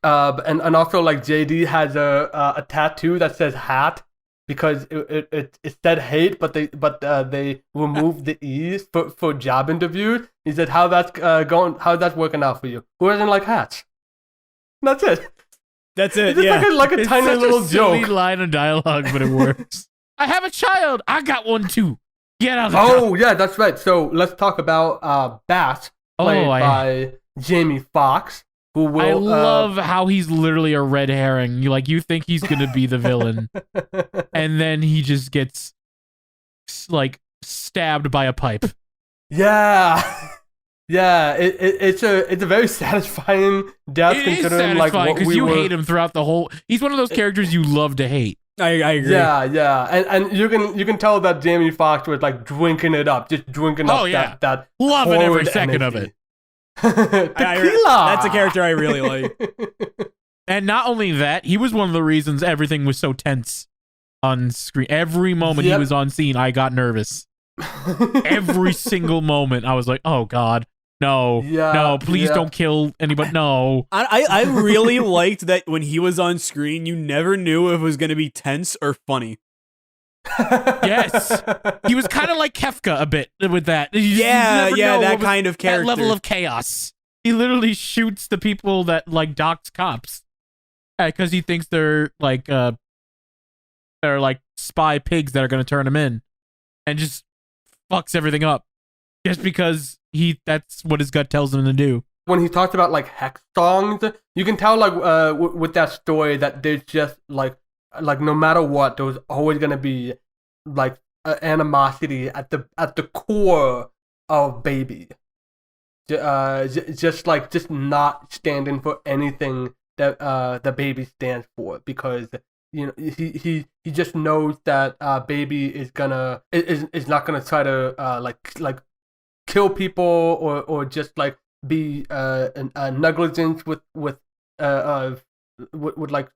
Speaker 2: And also like JD has a tattoo that says hat because it said hate, but they removed the e's for job interviews. He said how's that working out for you? Who doesn't like hats? That's it.
Speaker 3: That's it.
Speaker 2: It's
Speaker 3: yeah,
Speaker 2: like a
Speaker 1: It's
Speaker 2: tiny
Speaker 1: such
Speaker 2: little
Speaker 1: a silly
Speaker 2: joke.
Speaker 1: line of dialogue, but it works. I have a child. I got one too. Get out of the
Speaker 2: Oh yeah, that's right. So let's talk about Bass, played by Jamie Foxx, who will.
Speaker 1: I love how he's literally a red herring. You think he's gonna be the villain, and then he just gets like stabbed by a pipe.
Speaker 2: Yeah. Yeah, it's a very satisfying death.
Speaker 1: It is
Speaker 2: considering
Speaker 1: satisfying
Speaker 2: like
Speaker 1: because you hate him throughout the whole. He's one of those characters you love to hate.
Speaker 3: I agree.
Speaker 2: Yeah, and you can tell that Jamie Foxx was like drinking it up, just drinking up that
Speaker 1: loving every
Speaker 2: horrid
Speaker 1: second of
Speaker 2: energy.
Speaker 1: it.
Speaker 2: Tequila.
Speaker 3: That's a character I really like.
Speaker 1: And not only that, he was one of the reasons everything was so tense on screen. Every moment he was on scene, I got nervous. Every single moment, I was like, "Oh God, no, please don't kill anybody." No,
Speaker 3: I really liked that when he was on screen, you never knew if it was going to be tense or funny.
Speaker 1: Yes, he was kind of like Kefka a bit with that.
Speaker 3: That kind of character,
Speaker 1: that level of chaos. He literally shoots the people that like Doc's cops because he thinks they're like spy pigs that are going to turn him in, and just fucks everything up just because that's what his gut tells him to do.
Speaker 2: When he talked about like hex songs, you can tell like with that story that there's just like no matter what, there's always gonna be like animosity at the core of Baby. Just not standing for anything that the Baby stands for, because he just knows that Baby is not gonna try to like kill people or just like be negligent with like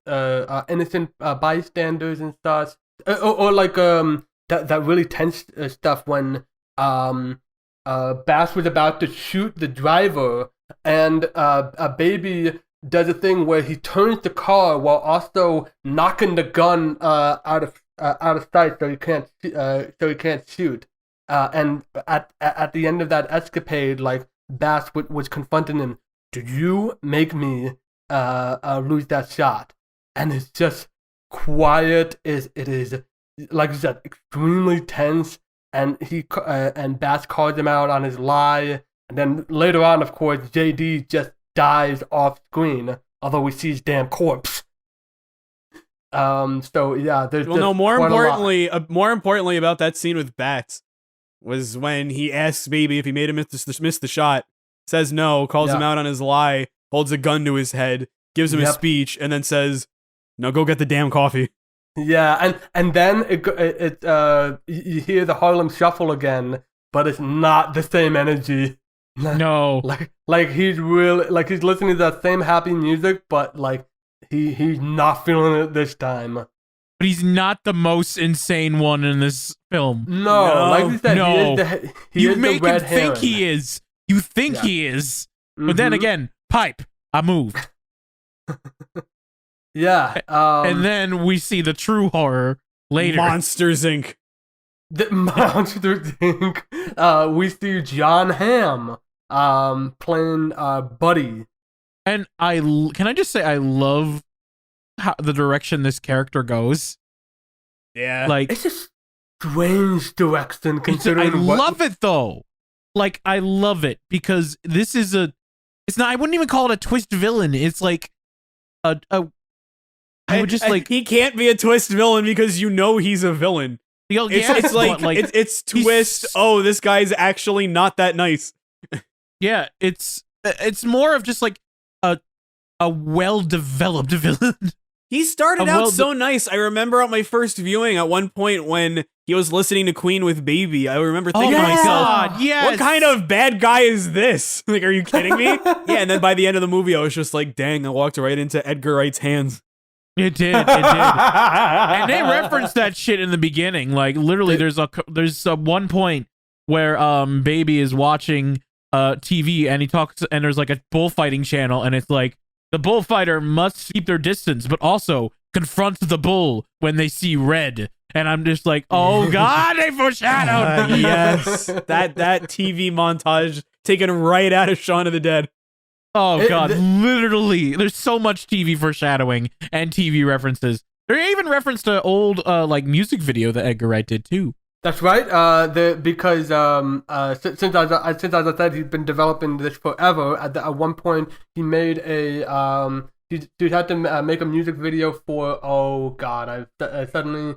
Speaker 2: innocent bystanders and stuff, or like that really tense stuff when Bass was about to shoot the driver, and a Baby does a thing where he turns the car while also knocking the gun out out of sight, so he can't shoot. And at the end of that escapade, like Bass was confronting him. Did you make me lose that shot? And it's just quiet. It is, like you said, extremely tense. And and Bass calls him out on his lie. And then later on, of course, JD just dies off screen, although we see his damn corpse. So yeah, there's
Speaker 3: more importantly about that scene with Bats was when he asks Baby if he made him miss the shot, says no, calls him out on his lie, holds a gun to his head, gives him a speech, and then says, "Now go get the damn coffee."
Speaker 2: Yeah, and then you hear the Harlem Shuffle again, but it's not the same energy.
Speaker 1: No,
Speaker 2: like he's listening to that same happy music, but like he's not feeling it this time.
Speaker 1: But he's not the most insane one in this film.
Speaker 2: No. Like you said,
Speaker 1: you make him think he is. You think he is, but then again, pipe. I move.
Speaker 2: Yeah,
Speaker 1: and then we see the true horror later.
Speaker 3: Monsters Inc.
Speaker 2: The Monsters Inc. We see John Hamm playing Buddy.
Speaker 1: And can I just say I love the direction this character goes.
Speaker 3: Yeah,
Speaker 1: like
Speaker 2: it's a strange direction considering.
Speaker 1: I love it though. Like I love it because this is it's not. I wouldn't even call it a twist villain. It's like I would just like
Speaker 3: he can't be a twist villain because you know he's a villain. It's like it's twist. Oh, this guy's actually not that nice.
Speaker 1: Yeah, it's more of just like a well-developed villain.
Speaker 3: He started out so nice. I remember at my first viewing at one point when he was listening to Queen with Baby. I remember thinking to myself,
Speaker 1: yes.
Speaker 3: What kind of bad guy is this? Like, are you kidding me? Yeah, and then by the end of the movie, I was just like, dang, I walked right into Edgar Wright's hands.
Speaker 1: It did. And they referenced that shit in the beginning. Like literally, there's one point where Baby is watching TV and he talks, and there's like a bullfighting channel, and it's like the bullfighter must keep their distance, but also confront the bull when they see red. And I'm just like, oh god, they foreshadowed.
Speaker 3: Yes, that TV montage taken right out of Shaun of the Dead.
Speaker 1: Oh god, literally, there's so much TV foreshadowing and TV references. They even referenced an old like music video that Edgar Wright did too. That's
Speaker 2: right. Because since as I said, he's been developing this forever. At one point, he made a he had to make a music video for I suddenly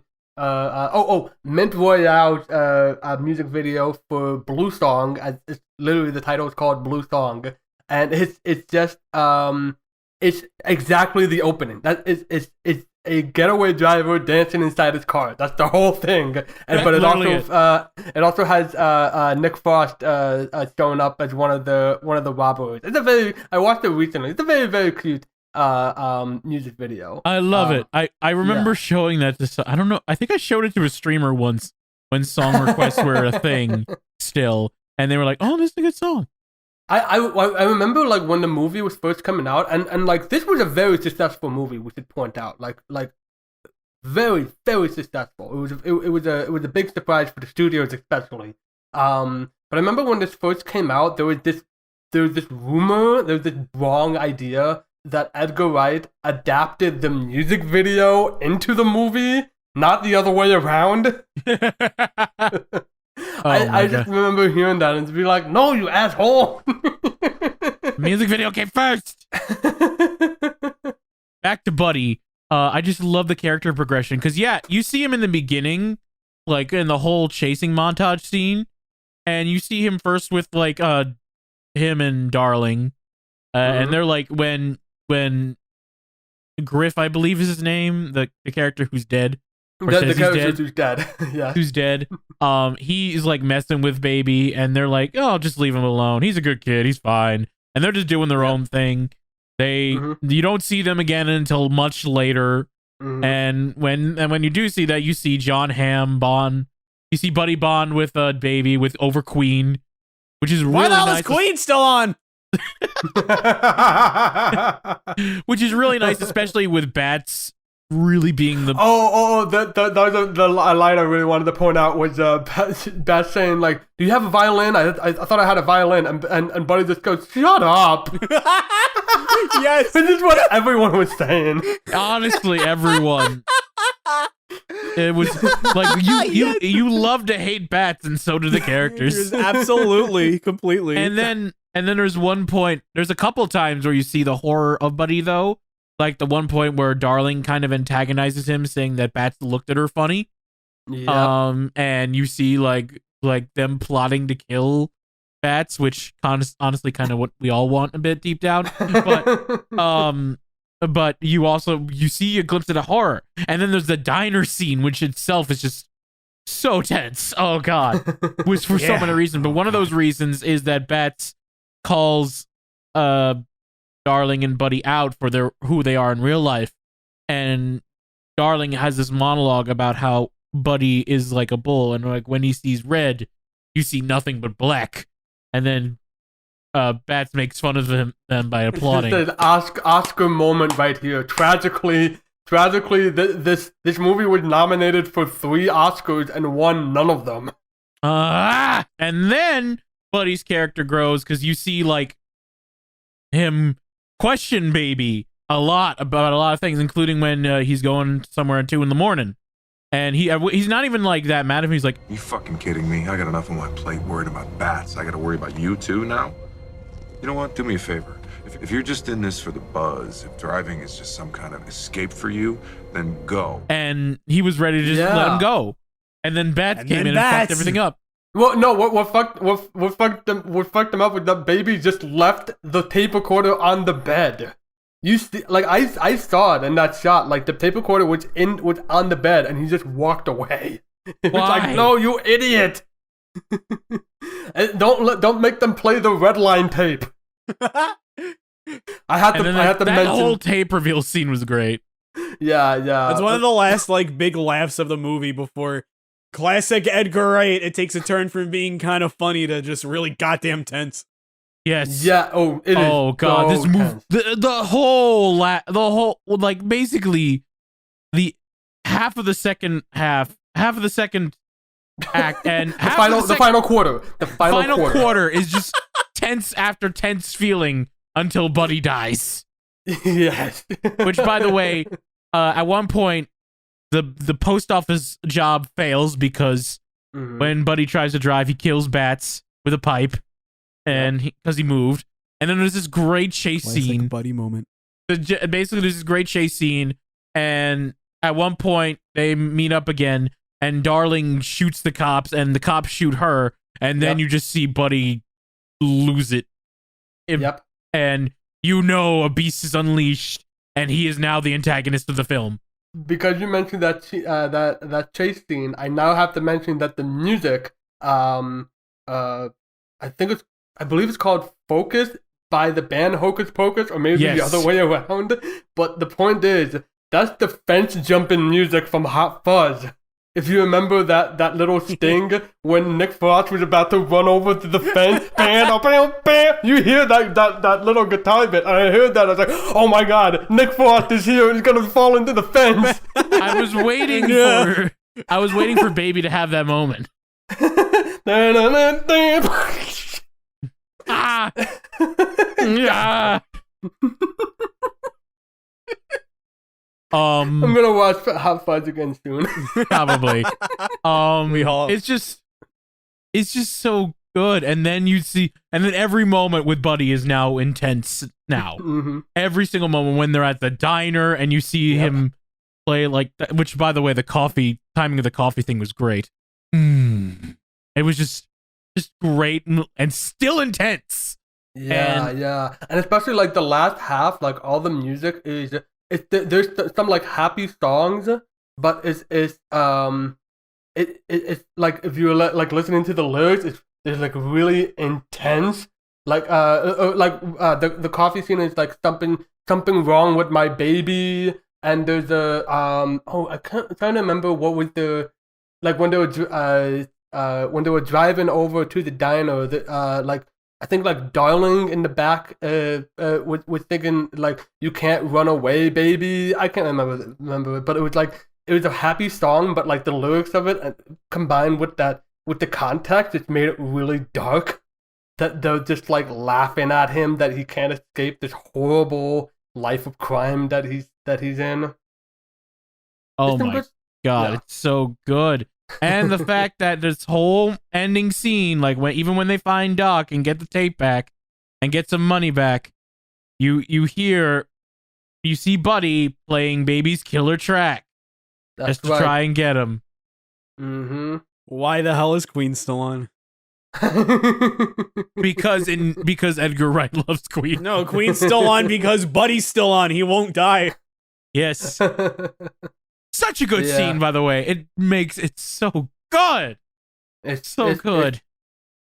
Speaker 2: Mint Royale music video for Blue Song. It's literally the title is called Blue Song. And it's just it's exactly the opening. It's a getaway driver dancing inside his car. That's the whole thing. But it also has Nick Frost showing up as one of the robbers. I watched it recently. It's a very, very cute music video.
Speaker 1: I love it. I remember showing that to I don't know. I think I showed it to a streamer once when song requests were a thing still, and they were like, "Oh, this is a good song."
Speaker 2: I remember like when the movie was first coming out, and like this was a very successful movie. We should point out, like very, very successful. It was a big surprise for the studios, especially. But I remember when this first came out, there was this rumor, there was this wrong idea that Edgar Wright adapted the music video into the movie, not the other way around. I just remember hearing that and to be like, no, you asshole.
Speaker 1: Music video came first. Back to Buddy. I just love the character progression because you see him in the beginning, like in the whole chasing montage scene, and you see him first with like him and Darling, and they're like when Griff, I believe is his name, the character who's dead.
Speaker 2: The character who's dead. Yeah.
Speaker 1: Who's dead. He's like messing with Baby, and they're like, oh, just leave him alone. He's a good kid. He's fine. And they're just doing their own thing. You don't see them again until much later. And when you do see that, you see John Hamm bond. You see Buddy bond with Baby over Queen, which is really
Speaker 3: why the hell
Speaker 1: nice.
Speaker 3: Is Queen still on?
Speaker 1: Which is really nice, especially with Bats really being the
Speaker 2: the line I really wanted to point out was Bat saying like, "Do you have a violin? I thought I had a violin," and Buddy just goes, "Shut up."
Speaker 3: Yes,
Speaker 2: This is what everyone was saying.
Speaker 1: honestly everyone. It was like you love to hate bats, and so do the characters.
Speaker 4: Absolutely, completely.
Speaker 1: And then there's one point. There's a couple times where you see the horror of Buddy though. Like the one point where Darling kind of antagonizes him, saying that bats looked at her funny.
Speaker 2: Yeah.
Speaker 1: And you see like them plotting to kill bats, which honestly kind of what we all want a bit deep down. But you see a glimpse of the horror, and then there's the diner scene, which itself is just so tense. Oh god, which for so many reasons, but one of those reasons is that Bats calls Darling and Buddy out for who they are in real life, and Darling has this monologue about how Buddy is like a bull, and like when he sees red, you see nothing but black, and then Bats makes fun of them by applauding.
Speaker 2: This is an Oscar moment right here. Tragically, this movie was nominated for 3 Oscars and won none of them.
Speaker 1: And then Buddy's character grows because you see like him question Baby a lot about a lot of things, including when he's going somewhere at 2 a.m. and he's not even like that mad at him. He's like,
Speaker 5: "You fucking kidding me? I got enough on my plate worried about bats. I got to worry about you too now. You know what? Do me a favor. If you're just in this for the buzz, if driving is just some kind of escape for you, then go."
Speaker 1: And he was ready to just let him go. And then Bats came in and fucked everything up.
Speaker 2: Well, no, what fucked them up with that Baby just left the tape recorder on the bed. You see, like I saw it in that shot. Like the tape recorder was on the bed, and he just walked away. It's like, no, you idiot! And don't make them play the red line tape. I had to mention
Speaker 1: that whole tape reveal scene was great.
Speaker 2: Yeah.
Speaker 4: It's one of the last like big laughs of the movie before classic Edgar Wright. It takes a turn from being kind of funny to just really goddamn tense.
Speaker 2: Yes. Yeah. Oh, it is.
Speaker 1: Oh god,
Speaker 2: so
Speaker 1: this movie, the whole like basically the half of the second act, and
Speaker 2: the final quarter. The final
Speaker 1: quarter is just tense after tense feeling until Buddy dies.
Speaker 2: Yes.
Speaker 1: Which, by the way, at one point, the post office job fails because when Buddy tries to drive, he kills Bats with a pipe, and because he moved. And then there's this great chase scene.
Speaker 4: Buddy moment.
Speaker 1: Basically, there's this great chase scene, and at one point they meet up again. And Darling shoots the cops, and the cops shoot her, and then you just see Buddy lose it. And you know a beast is unleashed, and he is now the antagonist of the film.
Speaker 2: Because you mentioned that chase scene, I now have to mention that the music, I believe it's called Focus by the band Hocus Pocus, or maybe the other way around. But the point is, that's the fence jumping music from Hot Fuzz. If you remember that little sting when Nick Frost was about to run over to the fence, bam, bam, bam, you hear that little guitar bit, and I heard that, I was like, oh my god, Nick Frost is here, and he's gonna fall into the fence.
Speaker 1: I was waiting for Baby to have that moment.
Speaker 2: I'm gonna watch Hot Fuzz again soon.
Speaker 1: Probably. It's just so good. And then every moment with Buddy is now intense now. Every single moment when they're at the diner and you see him play like that, which by the way, the timing of the coffee thing was great. It was just great and still intense.
Speaker 2: Yeah. And especially like the last half, like all the music is there's some like happy songs, but it's like if you're like listening to the lyrics, it's like really intense. Like the coffee scene is like something wrong with my baby, and there's I'm trying to remember what was the like when they were driving over to the diner. I think like Darling in the back was thinking like you can't run away, baby. I can't remember it, but it was a happy song, but like the lyrics of it combined with the context, it made it really dark. That they're just like laughing at him that he can't escape this horrible life of crime that he's in.
Speaker 1: Oh my god,
Speaker 2: yeah.
Speaker 1: it's so good. And the fact that this whole ending scene, like even when they find Doc and get the tape back and get some money back, you see Buddy playing Baby's killer track just to try and get him.
Speaker 2: Mm-hmm.
Speaker 4: Why the hell is Queen still on?
Speaker 1: because Edgar Wright loves Queen.
Speaker 4: No, Queen's still on because Buddy's still on. He won't die.
Speaker 1: Yes. Such a good scene, by the way. It makes it so good. It's so good.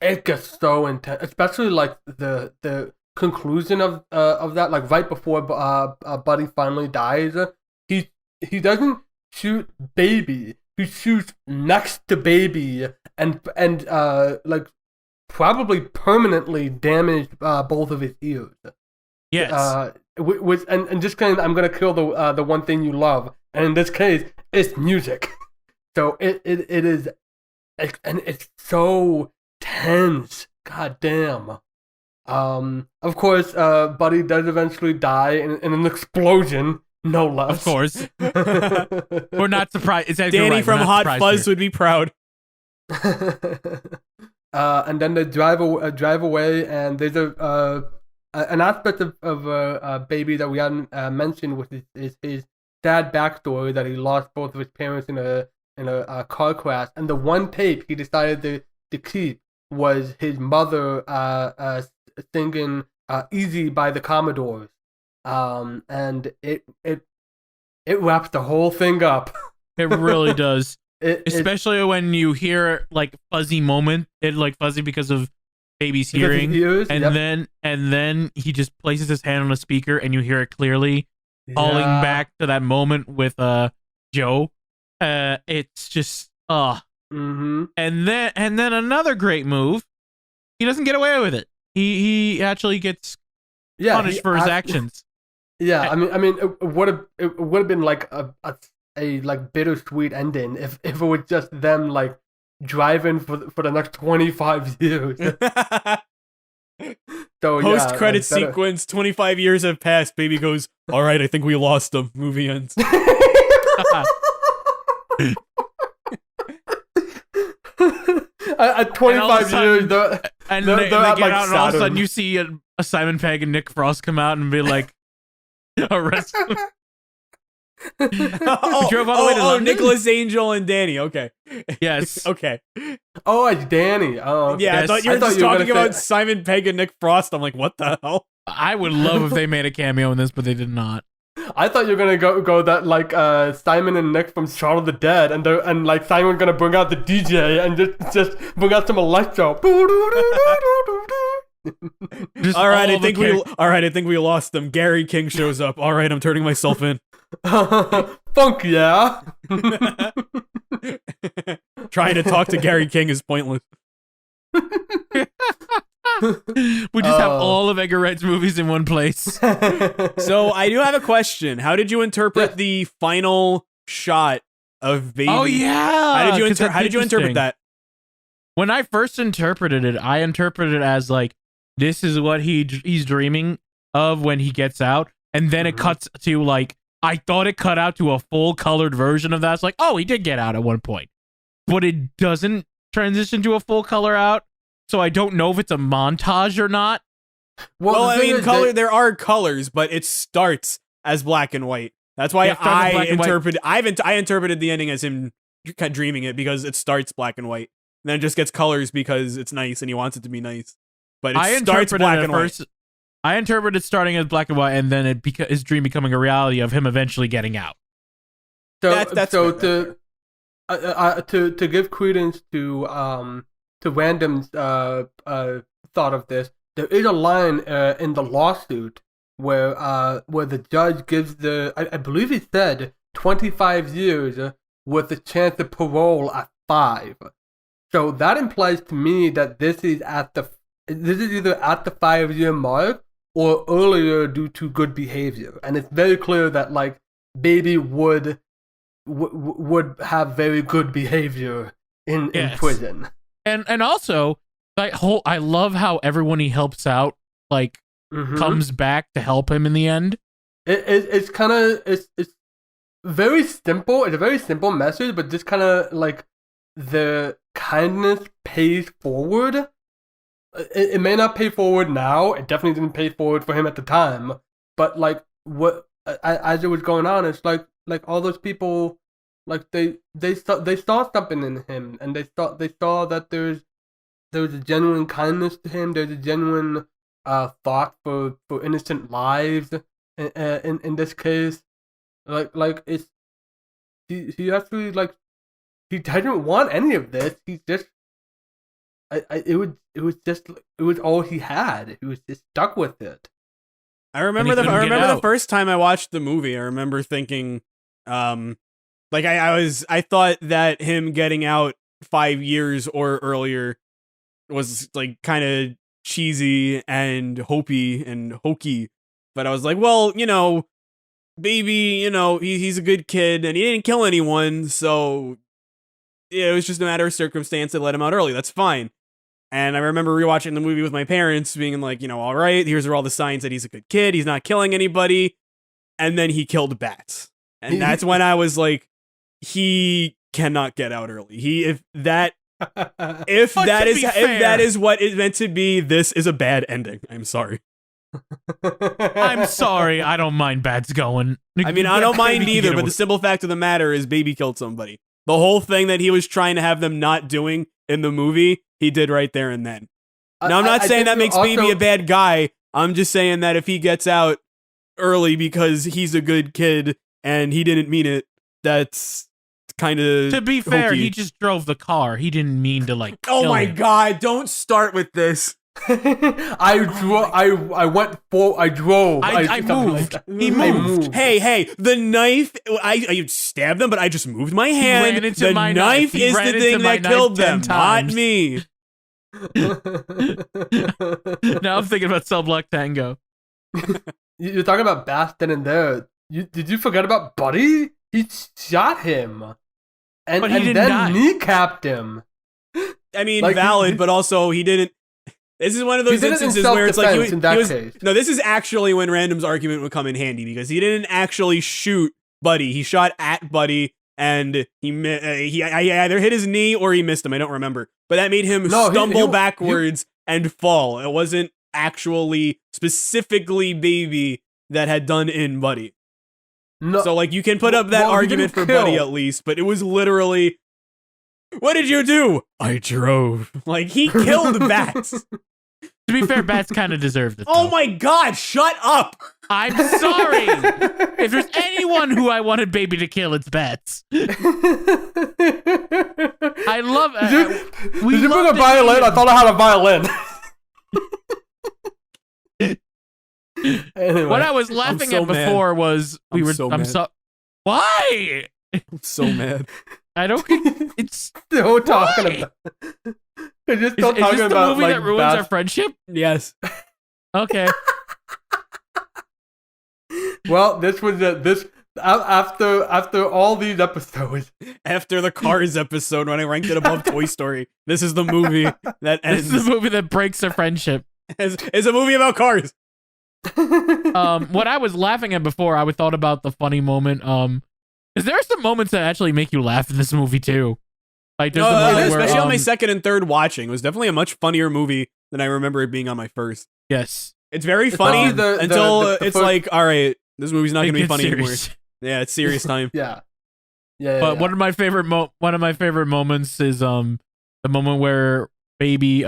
Speaker 2: It gets so intense, especially like the conclusion of that, like right before Buddy finally dies. He doesn't shoot Baby. He shoots next to Baby and like probably permanently damaged both of his ears.
Speaker 1: Yes.
Speaker 2: And just kind of, I'm gonna kill the one thing you love, and in this case, it's music. So it is, and it's so tense. God damn. Of course, Buddy does eventually die in an explosion. No less.
Speaker 1: Of course. We're not surprised. It's Edgar
Speaker 4: Danny
Speaker 1: Wright.
Speaker 4: from Hot Fuzz would be proud.
Speaker 2: And then they drive away, and there's an aspect of Baby that we hadn't mentioned, which is his sad backstory, that he lost both of his parents in a car crash, and the one tape he decided to keep was his mother singing "Easy" by the Commodores, and it wraps the whole thing up.
Speaker 1: It really does. Especially when you hear like fuzzy moment, it like fuzzy because of Baby's hearing, and then he just places his hand on a speaker and you hear it clearly, calling back to that moment with Joe. It's just
Speaker 2: Mm-hmm.
Speaker 1: And then another great move. He doesn't get away with it. He actually gets punished for his actions.
Speaker 2: Yeah, I mean, it would have been like a like bittersweet ending if it was just them like driving for the next 25 years. So
Speaker 4: post credit sequence, 25 years have passed. Baby goes, all right, I think we lost them. Movie ends.
Speaker 2: 25 years,
Speaker 1: and they get out, and all of a sudden you see a Simon Pegg and Nick Frost come out and be like, arrest him. Drove all the way to London?
Speaker 4: Nicholas Angel and Danny. Okay.
Speaker 1: Yes.
Speaker 4: Okay.
Speaker 2: Oh, it's Danny. Oh, okay.
Speaker 4: Yeah, I thought you were just talking about Simon Pegg and Nick Frost. I'm like, what the hell?
Speaker 1: I would love if they made a cameo in this, but they did not.
Speaker 2: I thought you were gonna go that like Simon and Nick from Shaun of the Dead, and like Simon gonna bring out the DJ and just bring out some electro.
Speaker 4: All right, I think we lost them. Gary King shows up. All right, I'm turning myself in.
Speaker 2: Funk, yeah.
Speaker 4: Trying to talk to Gary King is pointless.
Speaker 1: We just have all of Edgar Wright's movies in one place.
Speaker 4: So I do have a question. How did you interpret the final shot of Baby?
Speaker 1: Oh yeah.
Speaker 4: How did you interpret that?
Speaker 1: When I first interpreted it, I interpreted it as like, this is what he's dreaming of when he gets out, and then it cuts to like, I thought it cut out to a full colored version of that. It's like, oh, he did get out at one point, but it doesn't transition to a full color out. So I don't know if it's a montage or not.
Speaker 4: Well, I mean, there are colors, but it starts as black and white. That's why I interpreted the ending as him dreaming it, because it starts black and white. And then it just gets colors because it's nice and he wants it to be nice. But it starts black and white.
Speaker 1: I interpreted starting as black and white, and then his dream becoming a reality of him eventually getting out.
Speaker 2: So to give credence to Random's thought of this, there is a line in the lawsuit where the judge gives I believe he said 25 years with a chance of parole at 5. So that implies to me that this is at the this is either at the 5-year mark or earlier due to good behavior, and it's very clear that like Baby would have very good behavior in prison.
Speaker 1: And also, I love how everyone he helps out like comes back to help him in the end.
Speaker 2: It's kind of it's very simple. It's a very simple message, but just kind of like the kindness pays forward. It may not pay forward now. It definitely didn't pay forward for him at the time. But like what as it was going on, it's like all those people, like they saw something in him, and they saw that there was a genuine kindness to him. There's a genuine thought for innocent lives. In this case, like it's he actually like he didn't want any of this. He just it was all he had. He was just stuck with it.
Speaker 4: I remember the first time I watched the movie. I remember thinking, like I thought that him getting out 5 years or earlier was like kind of cheesy and hokey, but I was like, well, you know, Baby, you know, he's a good kid and he didn't kill anyone, so yeah, it was just a matter of circumstance that let him out early. That's fine. And I remember rewatching the movie with my parents, being like, you know, all right, here's all the signs that he's a good kid. He's not killing anybody. And then he killed bats. And that's when I was like, he cannot get out early. If that is what it's meant to be, this is a bad ending. I'm sorry.
Speaker 1: I'm sorry. I don't mind bats going.
Speaker 4: I mean, I don't mind either, but the simple fact of the matter is Baby killed somebody. The whole thing that he was trying to have them not doing in the movie, he did right there and then. Now, I'm not saying that makes Baby a bad guy. I'm just saying that if he gets out early because he's a good kid and he didn't mean it, that's kind of
Speaker 1: To be fair,
Speaker 4: hokey.
Speaker 1: he just drove the car. He didn't mean to like
Speaker 4: Oh
Speaker 1: kill
Speaker 4: my
Speaker 1: him.
Speaker 4: god, don't start with this.
Speaker 2: I moved.
Speaker 1: He moved.
Speaker 4: Hey, the knife, I stabbed them, but I just moved my hand.
Speaker 1: ran into
Speaker 4: The
Speaker 1: my
Speaker 4: knife
Speaker 1: knife. He
Speaker 4: is
Speaker 1: ran
Speaker 4: the
Speaker 1: into
Speaker 4: thing
Speaker 1: my
Speaker 4: that
Speaker 1: knife
Speaker 4: killed
Speaker 1: 10
Speaker 4: them, not
Speaker 1: times.
Speaker 4: me.
Speaker 1: Now I'm thinking about Cell Block Tango.
Speaker 2: You're talking about Baston in there. Did you forget about Buddy? He shot him, and
Speaker 1: But he didn't
Speaker 2: then
Speaker 1: die.
Speaker 2: kneecapped him.
Speaker 4: I mean,
Speaker 2: Like,
Speaker 4: valid, but also he didn't. This is one of those
Speaker 2: He did it in
Speaker 4: instances where it's like
Speaker 2: self-defense in that case.
Speaker 4: No, this is actually when Random's argument would come in handy because he didn't actually shoot Buddy. He shot at Buddy, and he either hit his knee or he missed him. I don't remember, but that made him stumble backwards and fall. It wasn't actually specifically Baby that had done in Buddy.
Speaker 2: No,
Speaker 4: So like you can put up that
Speaker 2: well, he
Speaker 4: argument for
Speaker 2: didn't kill.
Speaker 4: Buddy at least, but it was literally, what did you do? I drove. Like he killed bats.
Speaker 1: To be fair, bats kind of deserved it.
Speaker 4: Oh
Speaker 1: though.
Speaker 4: my god, shut up!
Speaker 1: I'm sorry. If there's anyone who I wanted Baby to kill, it's bats. I love it.
Speaker 2: Did you bring a violin? I thought I had a violin. Anyway,
Speaker 1: What I was laughing
Speaker 4: so
Speaker 1: at before was
Speaker 4: I'm so mad.
Speaker 1: Why?
Speaker 4: I'm so mad.
Speaker 1: I don't. It's
Speaker 2: still talking about. They're just still
Speaker 1: is
Speaker 2: talking
Speaker 1: this the
Speaker 2: about
Speaker 1: movie
Speaker 2: like
Speaker 1: that ruins our friendship?
Speaker 4: Yes.
Speaker 1: Okay.
Speaker 2: Well, this was after all these episodes.
Speaker 4: After the Cars episode when I ranked it above Toy Story, this is the movie that
Speaker 1: This
Speaker 4: ends.
Speaker 1: is the movie that breaks our friendship.
Speaker 4: It's a movie about cars.
Speaker 1: What I was laughing at before, I thought about the funny moment. Is there some moments that actually make you laugh in this movie too? Like there's the moment where,
Speaker 4: especially on my second and third watching. It was definitely a much funnier movie than I remember it being on my first.
Speaker 1: yes,
Speaker 4: It's very funny until
Speaker 2: the
Speaker 4: it's
Speaker 2: first-
Speaker 4: like, all right, this movie's not
Speaker 1: it
Speaker 4: going to be
Speaker 1: gets
Speaker 4: funny
Speaker 1: serious.
Speaker 4: anymore. Yeah, it's serious time.
Speaker 2: Yeah.
Speaker 1: But one of my favorite moments is the moment where Baby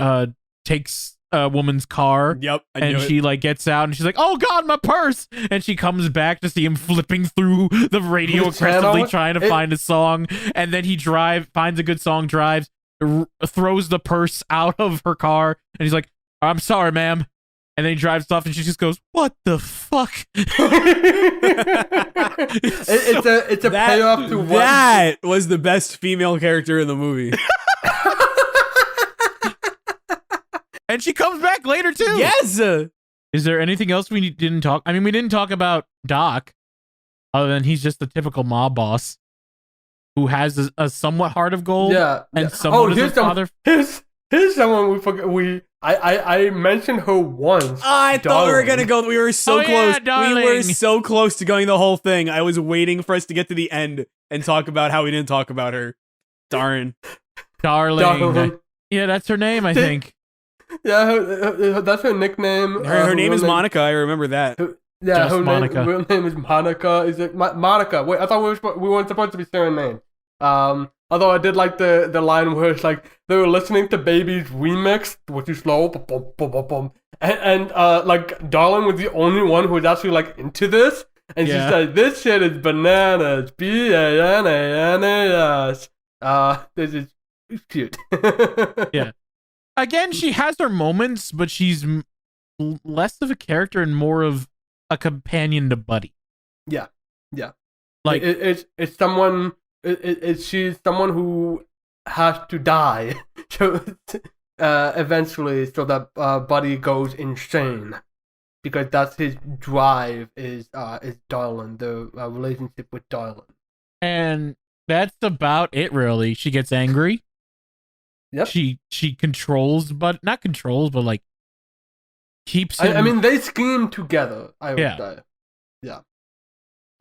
Speaker 1: takes a woman's car.
Speaker 4: Yep, I knew
Speaker 1: And
Speaker 4: it.
Speaker 1: she like gets out and she's like, "Oh God, my purse!" And she comes back to see him flipping through the radio
Speaker 2: His channel?
Speaker 1: aggressively trying to find a song. And then he finds a good song, drives, throws the purse out of her car, and he's like, "I'm sorry, ma'am." And then he drives off, and she just goes, "What the fuck?"
Speaker 2: It's a payoff to what?
Speaker 4: That was the best female character in the movie.
Speaker 1: And she comes back later too.
Speaker 4: Yes.
Speaker 1: Is there anything else we didn't talk? I mean, we didn't talk about Doc, other than he's just the typical mob boss who has a somewhat heart of gold.
Speaker 2: Yeah.
Speaker 1: And someone is his father.
Speaker 2: Here's someone we forgot. I mentioned her once.
Speaker 4: I thought we were gonna go. We were so close.
Speaker 1: Yeah, darling.
Speaker 4: We were so close to going the whole thing. I was waiting for us to get to the end and talk about how we didn't talk about her. Darn.
Speaker 1: Darling. Yeah, that's her name, I think.
Speaker 2: Yeah, that's her nickname.
Speaker 4: Her name is Monica. I remember that.
Speaker 2: Yeah,
Speaker 1: Just
Speaker 2: her
Speaker 1: Monica.
Speaker 2: real name is Monica. Is it Monica? Wait, I thought we weren't supposed to be saying her name. Although I did like the line where it's like they were listening to Baby's remix, which is slow, boom, boom, boom, boom. And like Darling was the only one who was actually like into this, and she said, "This shit is bananas, bananas." This is cute.
Speaker 1: Yeah. Again, she has her moments, but she's less of a character and more of a companion to Buddy.
Speaker 2: Yeah.
Speaker 1: Like
Speaker 2: it's someone. She's someone who has to die eventually, so that Buddy goes insane, because that's his drive. Is Darlin, the relationship with Darlin.
Speaker 1: And that's about it, really. She gets angry.
Speaker 2: Yep.
Speaker 1: She controls, but not controls, but like keeps him.
Speaker 2: I mean, they scheme together. I would say. Yeah.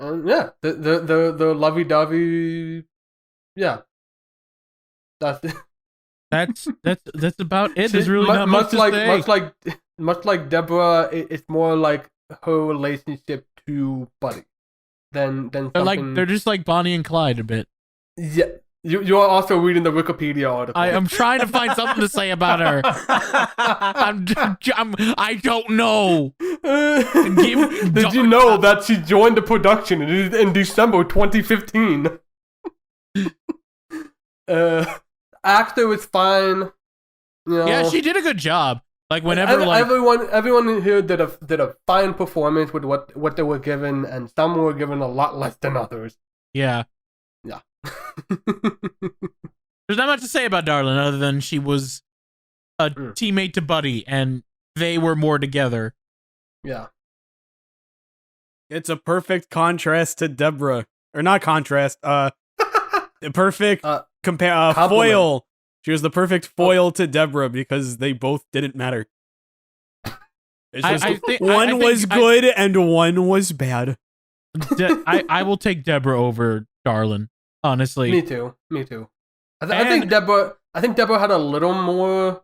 Speaker 2: Yeah. The lovey-dovey. Yeah. That's it.
Speaker 1: That's about it. There's really not much to say.
Speaker 2: Much like Deborah, it's more like her relationship to Buddy than something.
Speaker 1: They're just like Bonnie and Clyde a bit.
Speaker 2: Yeah. You're also reading the Wikipedia article.
Speaker 1: I'm trying to find something to say about her. I don't know.
Speaker 2: Did you know that she joined the production in December 2015? Actor was fine. You know.
Speaker 1: Yeah, she did a good job. Like whenever,
Speaker 2: everyone here did a fine performance with what they were given, and some were given a lot less than others.
Speaker 1: Yeah. There's not much to say about Darlin other than she was a teammate to Buddy, and they were more together.
Speaker 2: Yeah.
Speaker 4: It's a perfect contrast to Deborah, or not contrast. Perfect foil. She was the perfect foil to Deborah because they both didn't matter. It's just one was good and one was bad.
Speaker 1: I will take Deborah over Darlin. Honestly,
Speaker 2: me too. I think Deborah had a little more.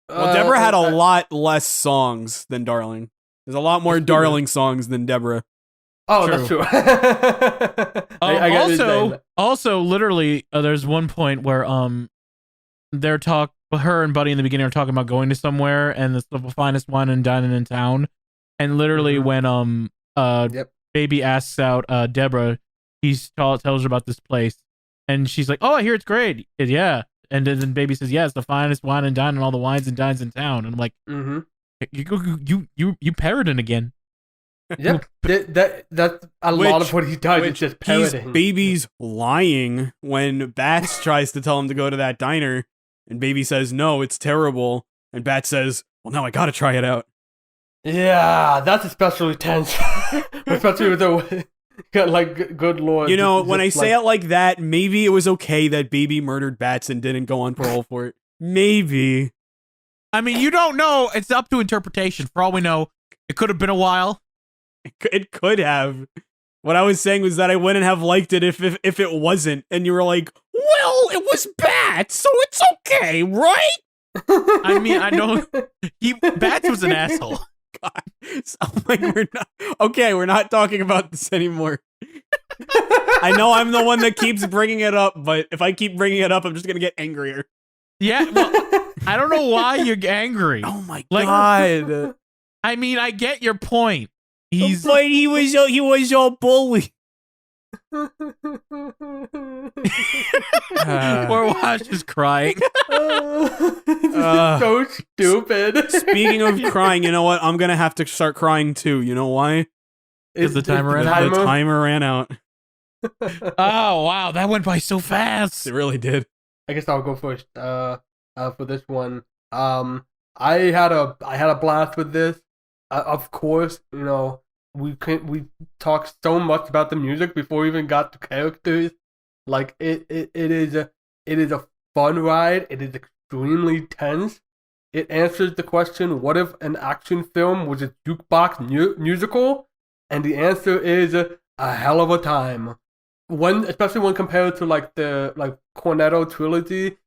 Speaker 4: Well, Deborah had a lot less songs than Darling. There's a lot more Darling songs than Deborah.
Speaker 2: Oh, that's true.
Speaker 1: Also, literally, there's one point where her and Buddy in the beginning are talking about going to somewhere, and it's the finest wine and dining in town. And literally, when Baby asks out Deborah, he tells her about this place, and she's like, "Oh, I hear it's great." Yeah, and then Baby says, "Yeah, it's the finest wine and dine and all the wines and dines in town." And I'm like, you parroting again.
Speaker 2: Yep, that's a lot of what he does. It's just parroting.
Speaker 4: Baby's lying when Bats tries to tell him to go to that diner, and Baby says, "No, it's terrible." And Bats says, "Well, now I gotta try it out."
Speaker 2: Yeah, that's especially tense, especially with the. Like, good lord.
Speaker 4: You know, when I say it like that, maybe it was okay that Baby murdered Bats and didn't go on parole for it. Maybe.
Speaker 1: I mean, you don't know. It's up to interpretation. For all we know, it could have been a while.
Speaker 4: It could have. What I was saying was that I wouldn't have liked it if it wasn't. And you were like, well, it was Bats, so it's okay, right?
Speaker 1: I mean, I don't... Bats was an asshole.
Speaker 4: God. So, like, we're not talking about this anymore. I know I'm the one that keeps bringing it up, but if I keep bringing it up, I'm just gonna get angrier.
Speaker 1: Yeah, well, I don't know why you're angry.
Speaker 4: Oh my god!
Speaker 1: I mean, I get your point.
Speaker 4: But he was your bully.
Speaker 1: Poor Wash is crying.
Speaker 2: So stupid.
Speaker 4: Speaking of crying, you know what? I'm gonna have to start crying too. You know why?
Speaker 1: Because the timer ran out.
Speaker 4: The timer ran out.
Speaker 1: Oh wow, that went by so fast.
Speaker 4: It really did.
Speaker 2: I guess I'll go first. For this one, I had a blast with this. Of course, you know, we talked so much about the music before we even got to characters. Like it is a fun ride. It is extremely tense. It answers the question, what if an action film was a jukebox musical? And the answer is a hell of a time. Especially when compared to like the Cornetto trilogy,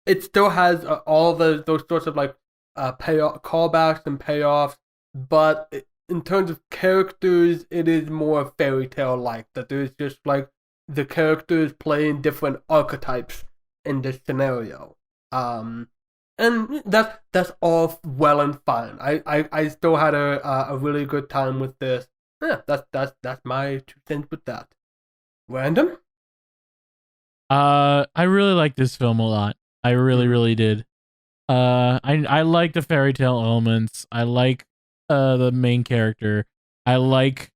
Speaker 2: it still has all those sorts of like callbacks and payoffs. But in terms of characters, it is more fairy tale like. That there's just like the characters playing different archetypes in this scenario. And that's all well and fine. I still had a really good time with this. Yeah, that's my 2 cents with that. Random?
Speaker 1: I really like this film a lot. I really did. I like the fairy tale elements. I like the main character. I like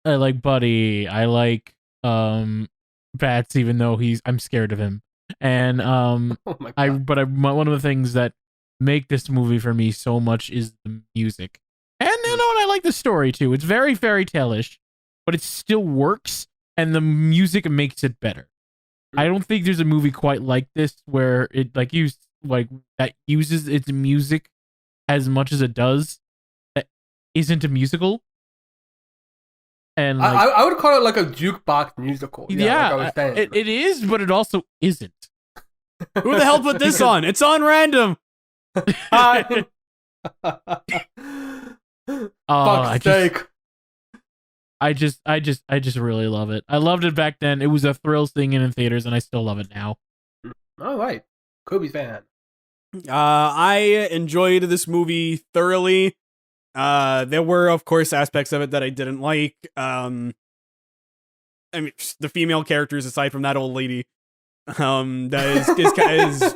Speaker 1: Buddy. I like Bats, even though I'm scared of him. And
Speaker 2: Oh my God.
Speaker 1: one of the things that make this movie for me so much is the music. And you know what? I like the story too. It's very fairy tale-ish, but it still works, and the music makes it better. I don't think there's a movie quite like this where it that uses its music as much as it does that isn't a musical. And like,
Speaker 2: I would call it like a jukebox musical. Yeah, like I was saying.
Speaker 1: It is, but it also isn't.
Speaker 4: Who the hell put this on? It's on random.
Speaker 2: Fuck's sake.
Speaker 1: I just really love it. I loved it back then. It was a thrill seeing it in theaters, and I still love it now.
Speaker 2: All right, Kirby fan.
Speaker 4: I enjoyed this movie thoroughly. There were, of course, aspects of it that I didn't like. I mean, the female characters, aside from that old lady, that is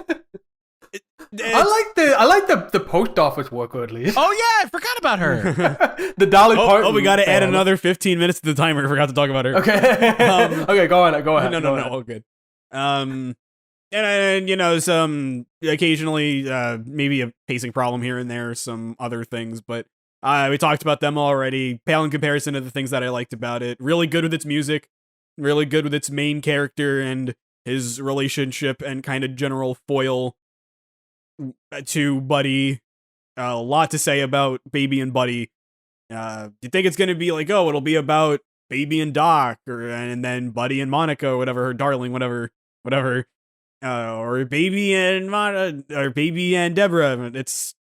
Speaker 2: I like the post office worker at least.
Speaker 1: Oh yeah, I forgot about her.
Speaker 2: The Dolly Parton.
Speaker 4: Oh, we got to add another 15 minutes to the timer. I forgot to talk about her.
Speaker 2: Okay. Okay, go ahead.
Speaker 4: No, all good. And you know, some occasionally maybe a pacing problem here and there, some other things, but we talked about them already. Pale in comparison to the things that I liked about it. Really good with its music, really good with its main character and his relationship and kind of general foil to Buddy. A lot to say about Baby and Buddy. You think it's gonna be like, oh, it'll be about Baby and Doc, and then Buddy and Monica, or whatever, her darling, whatever, or Baby and Deborah. It's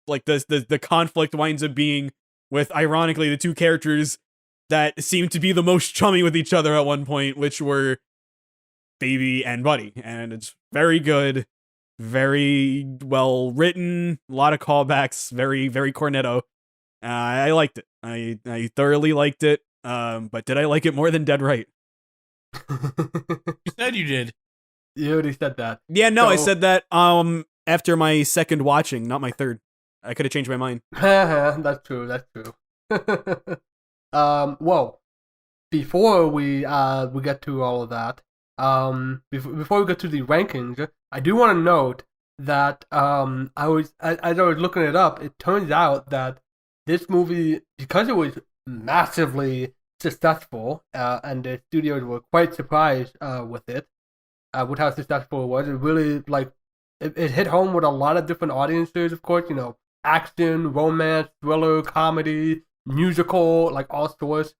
Speaker 4: like the conflict winds up being with, ironically, the two characters that seem to be the most chummy with each other at one point, which were Baby and Buddy, and it's very good. Very well written, a lot of callbacks, very, very Cornetto. I liked it. I thoroughly liked it. But did I like it more than Dead Right?
Speaker 1: You said you did.
Speaker 2: You already said that.
Speaker 4: Yeah, no, I said that after my second watching, not my third. I could have changed my mind.
Speaker 2: That's true. Well, before we get to all of that, before we get to the rankings, I do want to note that as I was looking it up, it turns out that this movie, because it was massively successful, and the studios were quite surprised with it, with how successful it was. It really it hit home with a lot of different audiences. Of course, you know, action, romance, thriller, comedy, musical, like all sorts.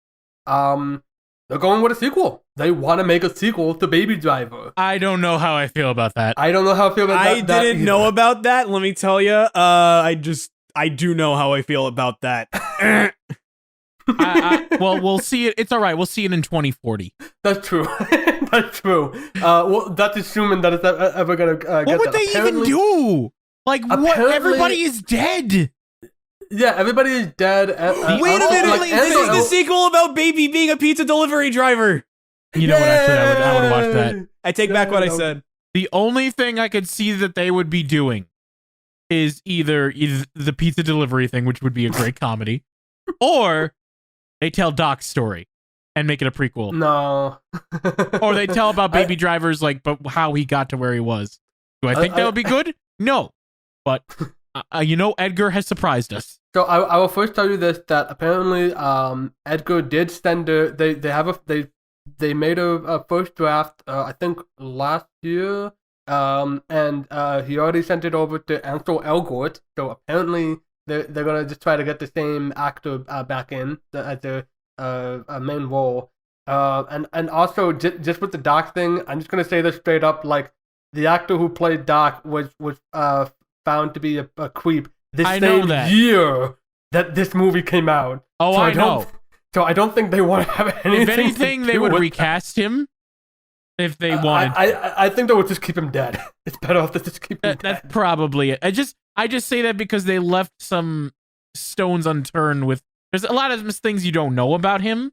Speaker 2: They're going with a sequel. They want to make a sequel to Baby Driver.
Speaker 1: I don't know how I feel about that.
Speaker 2: I don't know how I feel about that.
Speaker 4: I didn't know about that. Let me tell you. I do know how I feel about that.
Speaker 1: Well, we'll see it. It's all right. We'll see it in 2040.
Speaker 2: That's true. That's true. Well, that's assuming that it's ever gonna get that.
Speaker 1: What would they even do? Like, what? Everybody is dead.
Speaker 2: Yeah, everybody is dead.
Speaker 4: Wait a minute! This is the sequel about Baby being a pizza delivery driver.
Speaker 1: You know what? Actually, I would watch that.
Speaker 4: I take back what I said.
Speaker 1: The only thing I could see that they would be doing is either the pizza delivery thing, which would be a great comedy, or they tell Doc's story and make it a prequel.
Speaker 2: No.
Speaker 1: Or they tell about Baby Driver's, but how he got to where he was. Do I think that would be good? No. But Edgar has surprised us.
Speaker 2: So I will first tell you this, that apparently Edgar did send they made a first draft I think last year, and he already sent it over to Ansel Elgort. So apparently they're gonna just try to get the same actor back in as their main role. And also just with the Doc thing, I'm just gonna say this straight up, like the actor who played Doc was found to be a creep this same year that this movie came out.
Speaker 1: Oh,
Speaker 2: so
Speaker 1: I know.
Speaker 2: So I don't think they want to have anything.
Speaker 1: If anything, they would recast him if they wanted.
Speaker 2: I think they would just keep him dead. It's better off to just keep him dead.
Speaker 1: That's probably it. I just say that because they left some stones unturned with. There's a lot of things you don't know about him,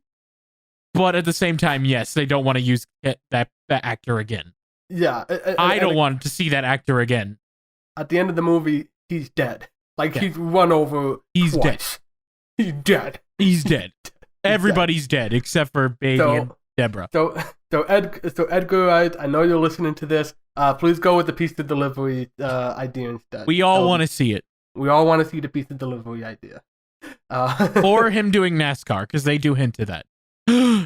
Speaker 1: but at the same time, yes, they don't want to use that actor again.
Speaker 2: Yeah,
Speaker 1: I don't want to see that actor again.
Speaker 2: At the end of the movie, he's dead. Like he's run over.
Speaker 1: He's
Speaker 2: twice.
Speaker 1: dead.
Speaker 2: He's dead.
Speaker 1: He's dead. Everybody's dead except for Baby and Deborah.
Speaker 2: So Edgar Wright, I know you're listening to this. Please go with the pizza delivery idea instead.
Speaker 1: We all want to see it.
Speaker 2: We all want to see the pizza delivery idea.
Speaker 1: Or him doing NASCAR, because they do hint to that.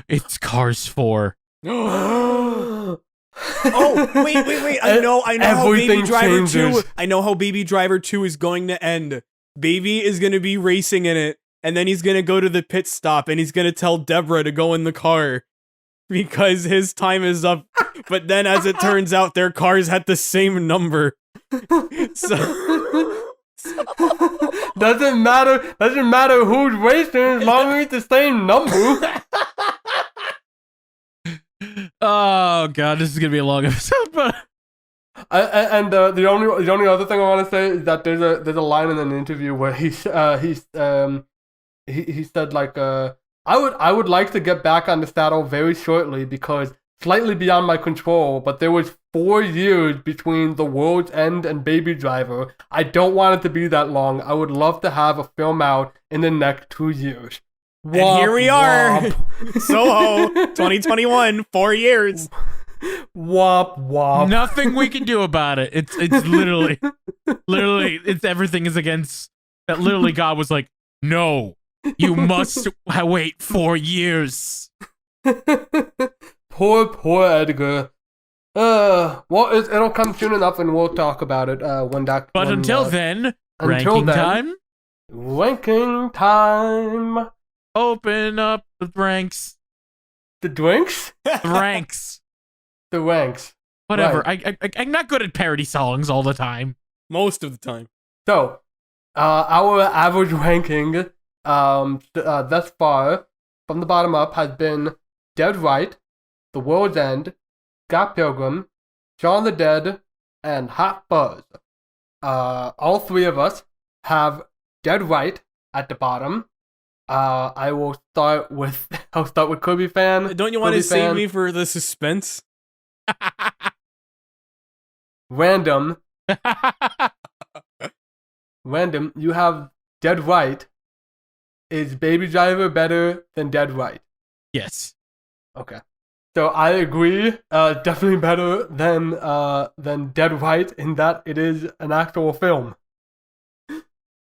Speaker 1: It's Cars 4.
Speaker 4: Oh, wait. I know how Baby Driver 2. I know how Baby Driver 2 is going to end. Baby is going to be racing in it, and then he's going to go to the pit stop, and he's going to tell Deborah to go in the car because his time is up. But then, as it turns out, their cars had the same number. So
Speaker 2: doesn't matter who's racing as long as it's the same number.
Speaker 1: Oh god, this is gonna be a long episode. But
Speaker 2: the only other thing I want to say is that there's a line in an interview where he said like I would like to get back on the saddle very shortly because slightly beyond my control, but there was 4 years between The World's End and Baby Driver. I don't want it to be that long. I would love to have a film out in the next 2 years.
Speaker 4: And here we are, Soho, 2021, 4 years.
Speaker 2: Womp womp.
Speaker 1: Nothing we can do about it. It's literally, it's everything is against that. Literally, God was like, "No, you must wait 4 years."
Speaker 2: Poor Edgar. Well, it'll come soon enough, and we'll talk about it when that.
Speaker 1: But until then, ranking time.
Speaker 2: Ranking time.
Speaker 1: Open up the ranks.
Speaker 2: The drinks?
Speaker 1: The ranks.
Speaker 2: The ranks.
Speaker 1: Whatever.
Speaker 2: Right.
Speaker 1: I'm not good at parody songs all the time.
Speaker 4: Most of the time.
Speaker 2: So, our average ranking thus far, from the bottom up, has been Dead Right, The World's End, Scott Pilgrim, Shaun the Dead, and Hot Fuzz. All 3 of us have Dead Right at the bottom. I'll start with Kirby fan.
Speaker 4: Don't you want to save me for the suspense?
Speaker 2: Random, you have Dead Right. Is Baby Driver better than Dead Right?
Speaker 1: Yes.
Speaker 2: Okay. So I agree. Definitely better than Dead Right in that it is an actual film.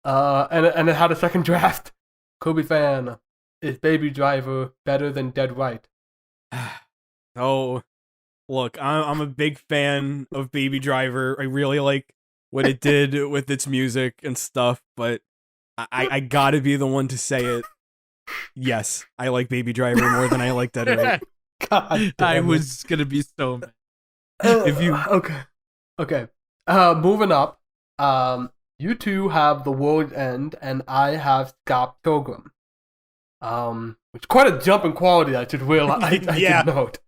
Speaker 2: And it had a second draft. Kirby fan, is Baby Driver better than Dead Right?
Speaker 4: Oh, look, I'm a big fan of Baby Driver. I really like what it did with its music and stuff, but I gotta be the one to say it. Yes, I like Baby Driver more than I like Dead Right.
Speaker 2: God,
Speaker 1: I was gonna be so mad. If you
Speaker 2: okay. Moving up. You two have The World's End, and I have Scott Pilgrim. It's quite a jump in quality, I should realize. I should note.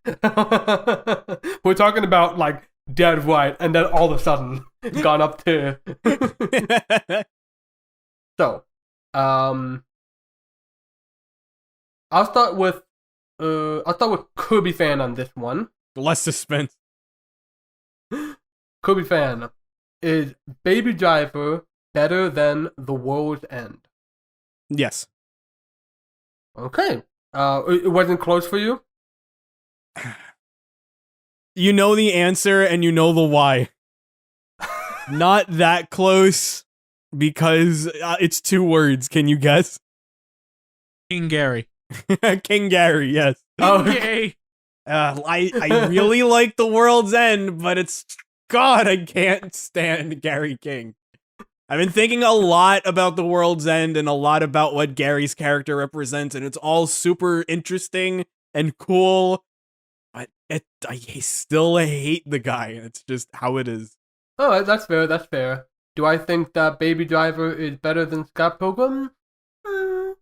Speaker 2: We're talking about like Dead Right, and then all of a sudden gone up to. So, I'll start with Kirby fan on this one.
Speaker 4: Less suspense.
Speaker 2: Kirby fan. Is Baby Driver better than The World's End?
Speaker 4: Yes.
Speaker 2: Okay. It wasn't close for you?
Speaker 4: You know the answer and you know the why. Not that close, because it's 2 words. Can you guess?
Speaker 1: King Gary.
Speaker 4: King Gary, yes.
Speaker 1: Okay.
Speaker 4: I really like The World's End, but God, I can't stand Gary King. I've been thinking a lot about The World's End and a lot about what Gary's character represents, and it's all super interesting and cool, but I still hate the guy. It's just how it is.
Speaker 2: Oh, that's fair. That's fair. Do I think that Baby Driver is better than Scott Pilgrim?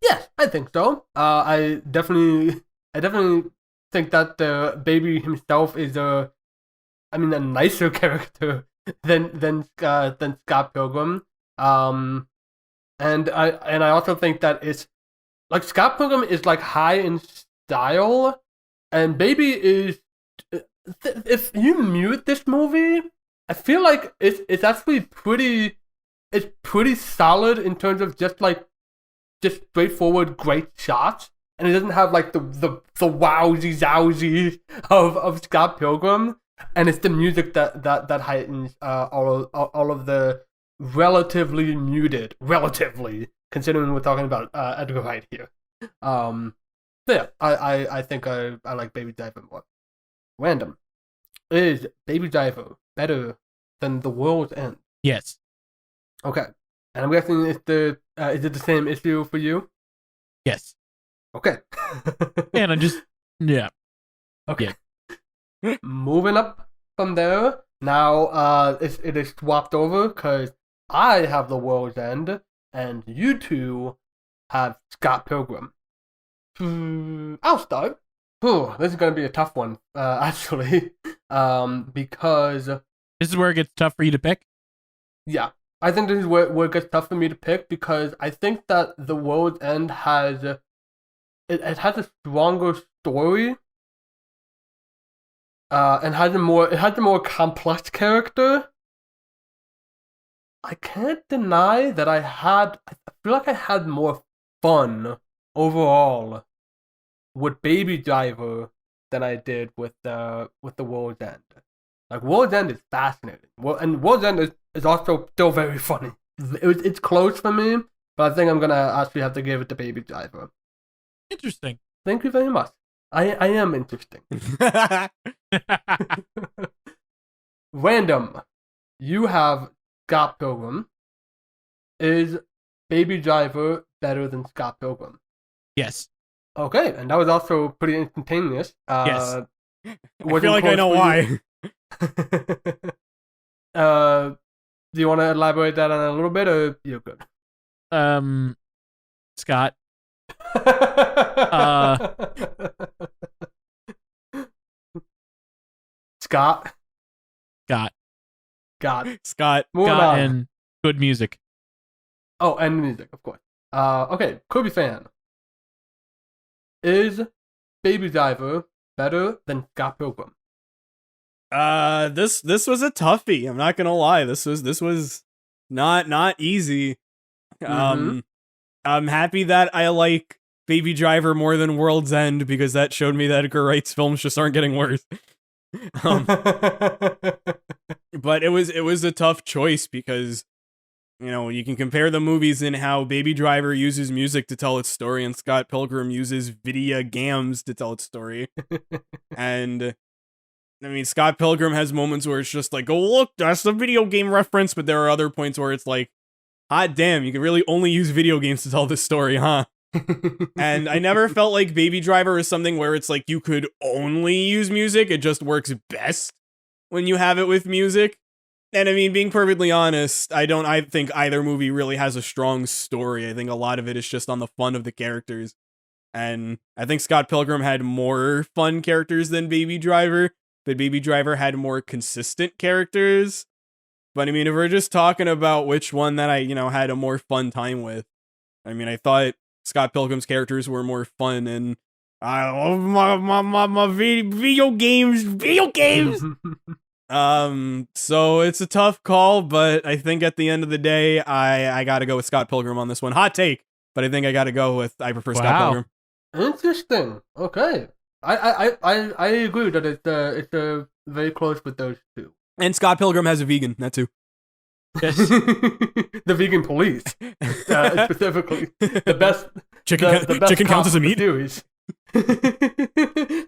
Speaker 2: Yes, I think so. I definitely think that the baby himself is a nicer character than Scott Pilgrim. And I also think that it's like Scott Pilgrim is like high in style, and Baby is. If you mute this movie, I feel like it's actually pretty solid in terms of just straightforward great shots, and it doesn't have like the wowsy zowsy of Scott Pilgrim, and it's the music that heightens all of the relatively considering we're talking about Edgar Wright here. So yeah, I think I like Baby Driver more. Random. Is Baby Driver better than The World's End?
Speaker 1: Yes.
Speaker 2: Okay. And I'm guessing is it the same issue for you?
Speaker 1: Yes.
Speaker 2: Okay.
Speaker 1: And I just yeah.
Speaker 2: Okay. Yeah. Moving up from there. Now it is swapped over because I have The World's End and you two have Scott Pilgrim. I'll start. This is going to be a tough one, actually, because...
Speaker 1: This is where it gets tough for you to pick?
Speaker 2: Yeah, I think this is where it gets tough for me to pick, because I think that The World's End has... It has a stronger story, and has a more complex character. I can't deny that I feel like I had more fun overall with Baby Driver than I did with the World's End. Like, World's End is fascinating. And World's End is also still very funny. It's close for me, but I think I'm gonna actually have to give it to Baby Driver.
Speaker 1: Interesting.
Speaker 2: Thank you very much. I am interesting. Random. You have Scott Pilgrim. Is Baby Driver better than Scott Pilgrim?
Speaker 1: Yes.
Speaker 2: Okay, and that was also pretty instantaneous.
Speaker 1: Yes.
Speaker 4: I feel like I know why.
Speaker 2: Do you want to elaborate that on a little bit, or you're good?
Speaker 1: Scott.
Speaker 2: Scott.
Speaker 4: Scott.
Speaker 2: Moving on.
Speaker 1: And good music.
Speaker 2: Oh, and music, of course. Okay, Kirby fan. Is Baby Driver better than Scott Pilgrim?
Speaker 4: This was a toughie. I'm not gonna lie. This was not easy.
Speaker 2: Mm-hmm.
Speaker 4: I'm happy that I like Baby Driver more than World's End, because that showed me that Edgar Wright's films just aren't getting worse. But it was a tough choice because, you know, you can compare the movies in how Baby Driver uses music to tell its story and Scott Pilgrim uses video games to tell its story. And I mean, Scott Pilgrim has moments where it's just like, oh, look, that's a video game reference. But there are other points where it's like, hot damn, you can really only use video games to tell this story, huh? And I never felt like Baby Driver is something where it's like you could only use music. It just works best when you have it with music. And I mean, being perfectly honest, I think either movie really has a strong story. I think a lot of it is just on the fun of the characters. And I think Scott Pilgrim had more fun characters than Baby Driver, but Baby Driver had more consistent characters. But I mean, if we're just talking about which one that I, you know, had a more fun time with, I mean, I thought Scott Pilgrim's characters were more fun, and I love my video games. So it's a tough call, but I think at the end of the day, I gotta go with Scott Pilgrim on this one. Hot take, but I think I gotta go with I prefer Scott Pilgrim.
Speaker 2: Interesting. Okay, I agree that it's very close with those two.
Speaker 4: And Scott Pilgrim has a vegan, that too.
Speaker 1: Yes.
Speaker 2: The vegan police, specifically the best.
Speaker 4: Chicken,
Speaker 2: the best
Speaker 4: chicken counts as a meat.
Speaker 2: series.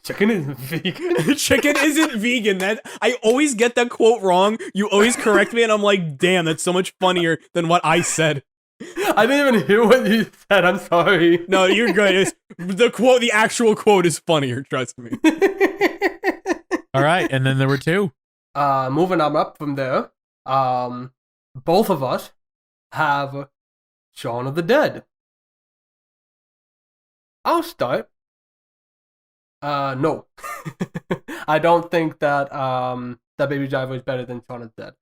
Speaker 2: Chicken isn't vegan.
Speaker 4: Chicken isn't vegan. That I always get that quote wrong. You always correct me, and I'm like, damn, that's so much funnier than what I said.
Speaker 2: I didn't even hear what you said. I'm sorry.
Speaker 4: No, you're good. The actual quote is funnier. Trust me.
Speaker 1: All right, and then there were two.
Speaker 2: Moving on up from there. Both of us have Shaun of the Dead. I'll start. No. I don't think that that Baby Driver is better than Shaun of the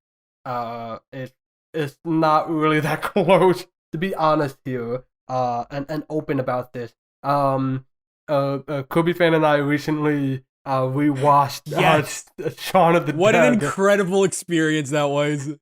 Speaker 2: Dead. It's not really that close, to be honest here. And open about this. Kirby fan and I recently rewatched Shaun of the Dead.
Speaker 4: What an incredible experience that was.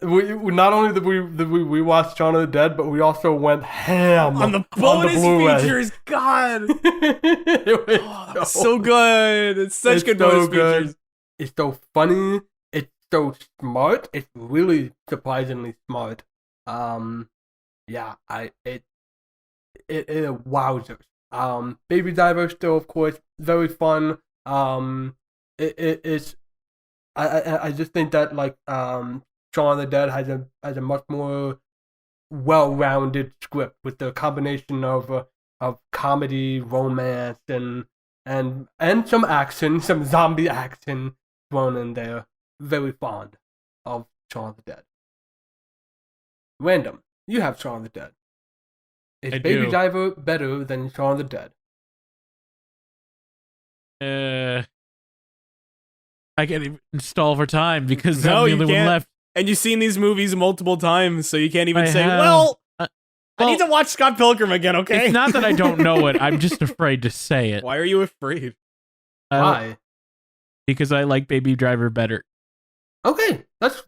Speaker 2: We not only did we rewatch Shaun of the Dead, but we also went ham
Speaker 4: On the bonus
Speaker 2: Blu-ray.
Speaker 4: features. God.
Speaker 2: It was
Speaker 4: So good. It's such good
Speaker 2: so
Speaker 4: bonus
Speaker 2: good.
Speaker 4: features.
Speaker 2: It's so funny. It's so smart. It's really surprisingly smart. Yeah, it wowzers. Baby Driver still, of course, very fun. It's I just think that like Shaun of the Dead has a much more well-rounded script with the combination of comedy, romance, and some action, some zombie action thrown in there. Very fond of Shaun of the Dead. Random, you have Shaun of the Dead. Is
Speaker 1: I
Speaker 2: Baby
Speaker 1: do.
Speaker 2: Driver better than Shaun of the Dead?
Speaker 1: I can't even stall for time because
Speaker 4: No,
Speaker 1: I'm the
Speaker 4: you
Speaker 1: only one
Speaker 4: can't.
Speaker 1: left.
Speaker 4: And you've seen these movies multiple times, so you can't even
Speaker 1: I
Speaker 4: say,
Speaker 1: have.
Speaker 4: well,
Speaker 1: Well,
Speaker 4: I need to watch Scott Pilgrim again, okay?
Speaker 1: It's not that I don't know it. I'm just afraid to say it.
Speaker 4: Why are you afraid?
Speaker 2: Why?
Speaker 1: Because I like Baby Driver better.
Speaker 2: Okay, that's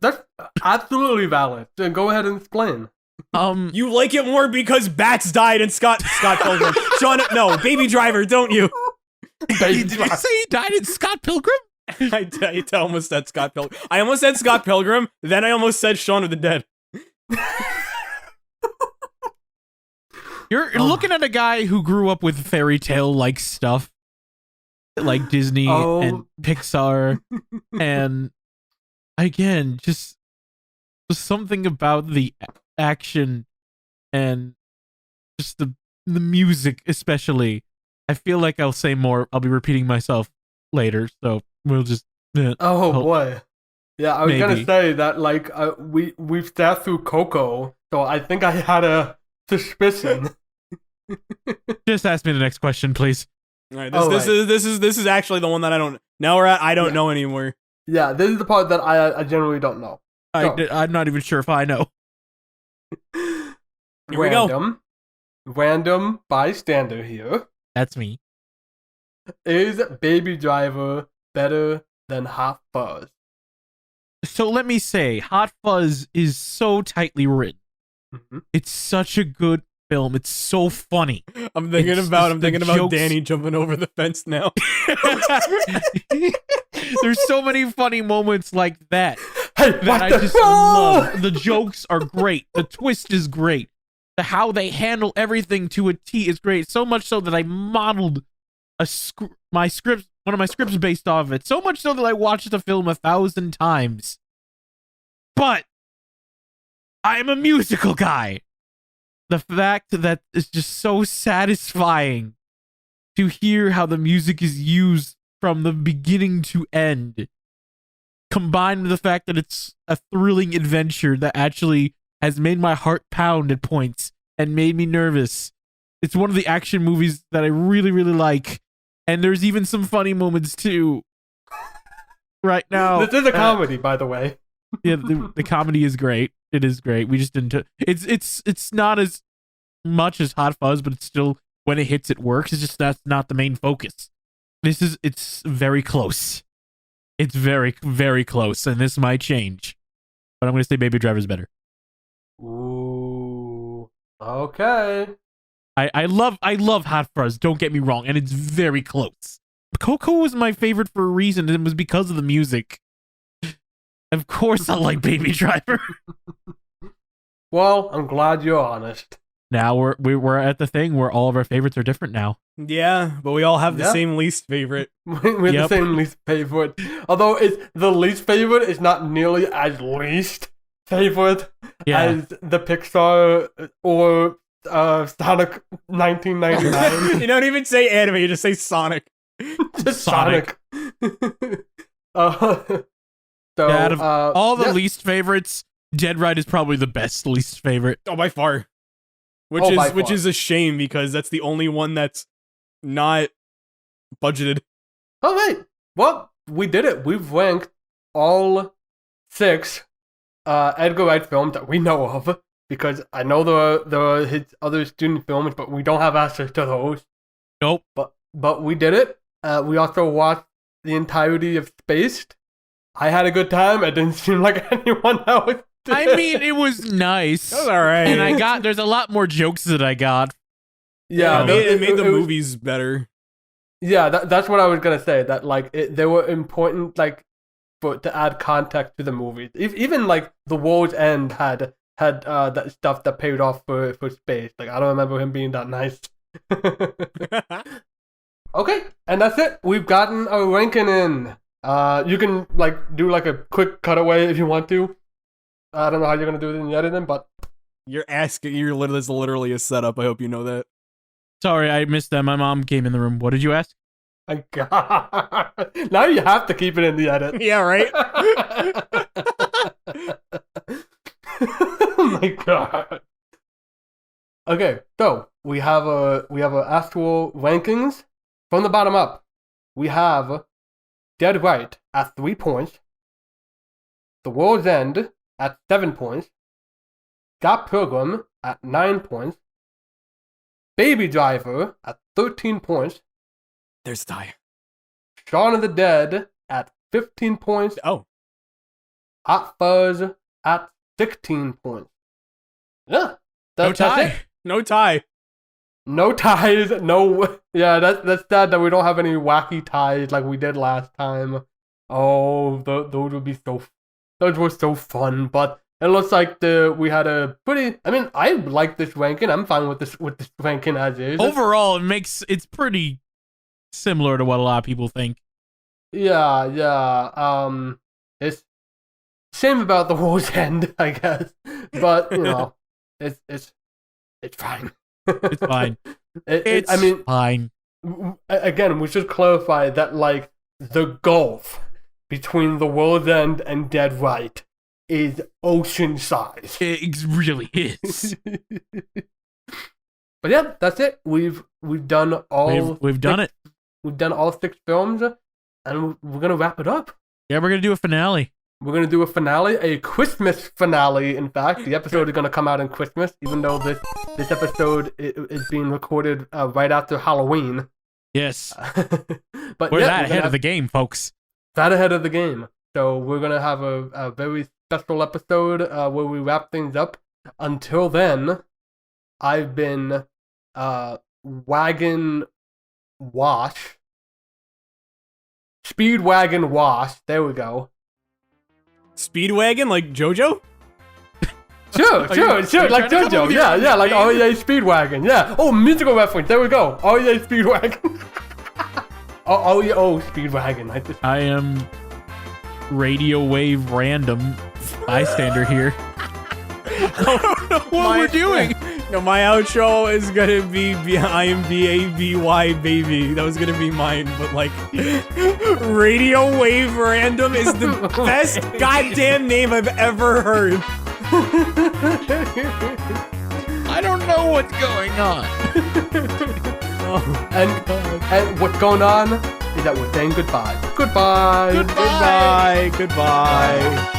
Speaker 2: absolutely valid. Then go ahead and explain.
Speaker 4: You like it more because bats died in Scott Pilgrim. No, Baby Driver, don't you?
Speaker 2: Baby
Speaker 1: Did you
Speaker 2: Driver.
Speaker 1: say he died in Scott Pilgrim?
Speaker 4: I almost said Scott Pilgrim. I almost said Scott Pilgrim, then I almost said Shaun of the Dead.
Speaker 1: You're looking at a guy who grew up with fairy tale like stuff, like Disney and Pixar, and again, just something about the action and just the music, especially. I feel like I'll say more. I'll be repeating myself later, so we'll just.
Speaker 2: Oh
Speaker 1: hope-
Speaker 2: boy. Yeah, I was
Speaker 1: Maybe.
Speaker 2: gonna say that like we've sat through Coco, so I think I had a suspicion.
Speaker 1: Just ask me the next question, please.
Speaker 4: All right,
Speaker 2: Oh,
Speaker 4: this is actually the one that I don't. Now we're at I don't know anymore.
Speaker 2: Yeah, this is the part that I generally don't know.
Speaker 1: I'm not even sure if I know.
Speaker 4: Here we go.
Speaker 2: Random bystander here.
Speaker 1: That's me.
Speaker 2: Is Baby Driver better than Hot Fuzz?
Speaker 1: So let me say, Hot Fuzz is so tightly written.
Speaker 2: Mm-hmm.
Speaker 1: It's such a good film. It's so funny.
Speaker 4: I'm thinking
Speaker 1: It's
Speaker 4: about
Speaker 1: just the jokes.
Speaker 4: Danny jumping over the fence now.
Speaker 1: There's so many funny moments like that
Speaker 2: Hey,
Speaker 1: that
Speaker 2: what
Speaker 1: I
Speaker 2: the
Speaker 1: just
Speaker 2: fuck?
Speaker 1: love. The jokes are great. The twist is great. How they handle everything to a T is great. So much so that I modeled one of my scripts based off of it. So much so that I watched the film 1,000 times. But I'm a musical guy. The fact that it's just so satisfying to hear how the music is used from the beginning to end, combined with the fact that it's a thrilling adventure that actually has made my heart pound at points and made me nervous. It's one of the action movies that I really, really like. And there's even some funny moments too. Right now.
Speaker 2: This is a comedy, by the way.
Speaker 1: Yeah, the comedy is great. It is great. We just didn't. It's not as much as Hot Fuzz, but it's still, when it hits, it works. It's just that's not the main focus. It's very close. It's very, very close, and this might change. But I'm gonna say Baby Driver's better.
Speaker 2: Ooh. Okay.
Speaker 1: I love Hot Fuzz. Don't get me wrong, and it's very close. Coco was my favorite for a reason, and it was because of the music. Of course I like Baby Driver.
Speaker 2: Well, I'm glad you're honest.
Speaker 1: Now we're at the thing where all of our favorites are different now.
Speaker 4: Yeah, but we all have the
Speaker 2: Yeah.
Speaker 4: same least favorite.
Speaker 2: We have the same least favorite. Although the least favorite is not nearly as least favorite as the Pixar or Sonic 1999.
Speaker 4: You don't even say anime, you just say Sonic.
Speaker 2: Just Sonic. So
Speaker 1: out of all the least favorites, Dead Right is probably the best least favorite.
Speaker 4: Oh, by far. Which is a shame because that's the only one that's not budgeted.
Speaker 2: Oh wait, well, we did it. We've ranked all 6 Edgar Wright films that we know of, because I know there are his other student films, but we don't have access to those.
Speaker 1: Nope.
Speaker 2: But we did it. We also watched the entirety of Spaced. I had a good time. It didn't seem like anyone else did.
Speaker 1: I mean, it was nice.
Speaker 4: That was alright.
Speaker 1: And there's a lot more jokes that I got.
Speaker 2: Yeah,
Speaker 4: it made the movies better.
Speaker 2: Yeah, that's what I was gonna say. That like they were important, like to add context to the movies. Even like The World's End had that stuff that paid off for Space. Like I don't remember him being that nice. Okay, and that's it. We've gotten a ranking in. You can like do like a quick cutaway if you want to. I don't know how you're gonna do it in the editing, but
Speaker 4: That's literally a setup. I hope you know that.
Speaker 1: Sorry, I missed that. My mom came in the room. What did you ask?
Speaker 2: my God, now you have to keep it in the edit.
Speaker 4: Yeah, right?
Speaker 2: Oh my God. Okay, so we have a actual rankings from the bottom up. We have Dead Right at 3 points, The World's End at 7 points, Scott Pilgrim at 9 points, Baby Driver at 13 points,
Speaker 4: There's die.
Speaker 2: Shaun of the Dead at 15 points,
Speaker 4: Oh.
Speaker 2: Hot Fuzz at 16 points. Yeah,
Speaker 1: No tie.
Speaker 2: that's it.
Speaker 4: No tie.
Speaker 2: No ties, no. Yeah, that's sad that we don't have any wacky ties like we did last time. Oh, those would be those were so fun. But it looks like we had a pretty. I mean, I like this ranking. I'm fine with this ranking as is.
Speaker 1: Overall, it's pretty similar to what a lot of people think.
Speaker 2: Yeah. It's shame about The World's End, I guess. But you know, it's fine.
Speaker 1: It's fine.
Speaker 2: I mean,
Speaker 1: fine.
Speaker 2: Again, we should clarify that like the gulf between The World's End and Dead Right is ocean size.
Speaker 1: It really is.
Speaker 2: But yeah, that's it. We've done all.
Speaker 1: We've done it.
Speaker 2: We've done all 6 films, and we're gonna wrap it up.
Speaker 1: Yeah, we're gonna do a finale.
Speaker 2: We're gonna do a finale, a Christmas finale. In fact, the episode is gonna come out in Christmas, even though this episode is being recorded right after Halloween.
Speaker 1: Yes.
Speaker 2: But
Speaker 1: We're
Speaker 2: yeah,
Speaker 1: that ahead of the game, folks.
Speaker 2: That ahead of the game. So we're gonna have a very special episode where we wrap things up. Until then, I've been Speedwagon Wash. There we go.
Speaker 4: Speedwagon like JoJo?
Speaker 2: Sure, like JoJo. Yeah, like REA Speedwagon. Yeah. Oh, musical reference. There we go. REA Speedwagon. Speedwagon.
Speaker 1: I am Radio Wave Random Bystander here. What we're doing?
Speaker 4: No, my outro is gonna be I am BABY baby. That was gonna be mine, but like Radio Wave Random is the best goddamn name I've ever heard.
Speaker 1: I don't know what's going on.
Speaker 2: And what's going on is that we're saying goodbye. Goodbye.
Speaker 4: Goodbye. Goodbye.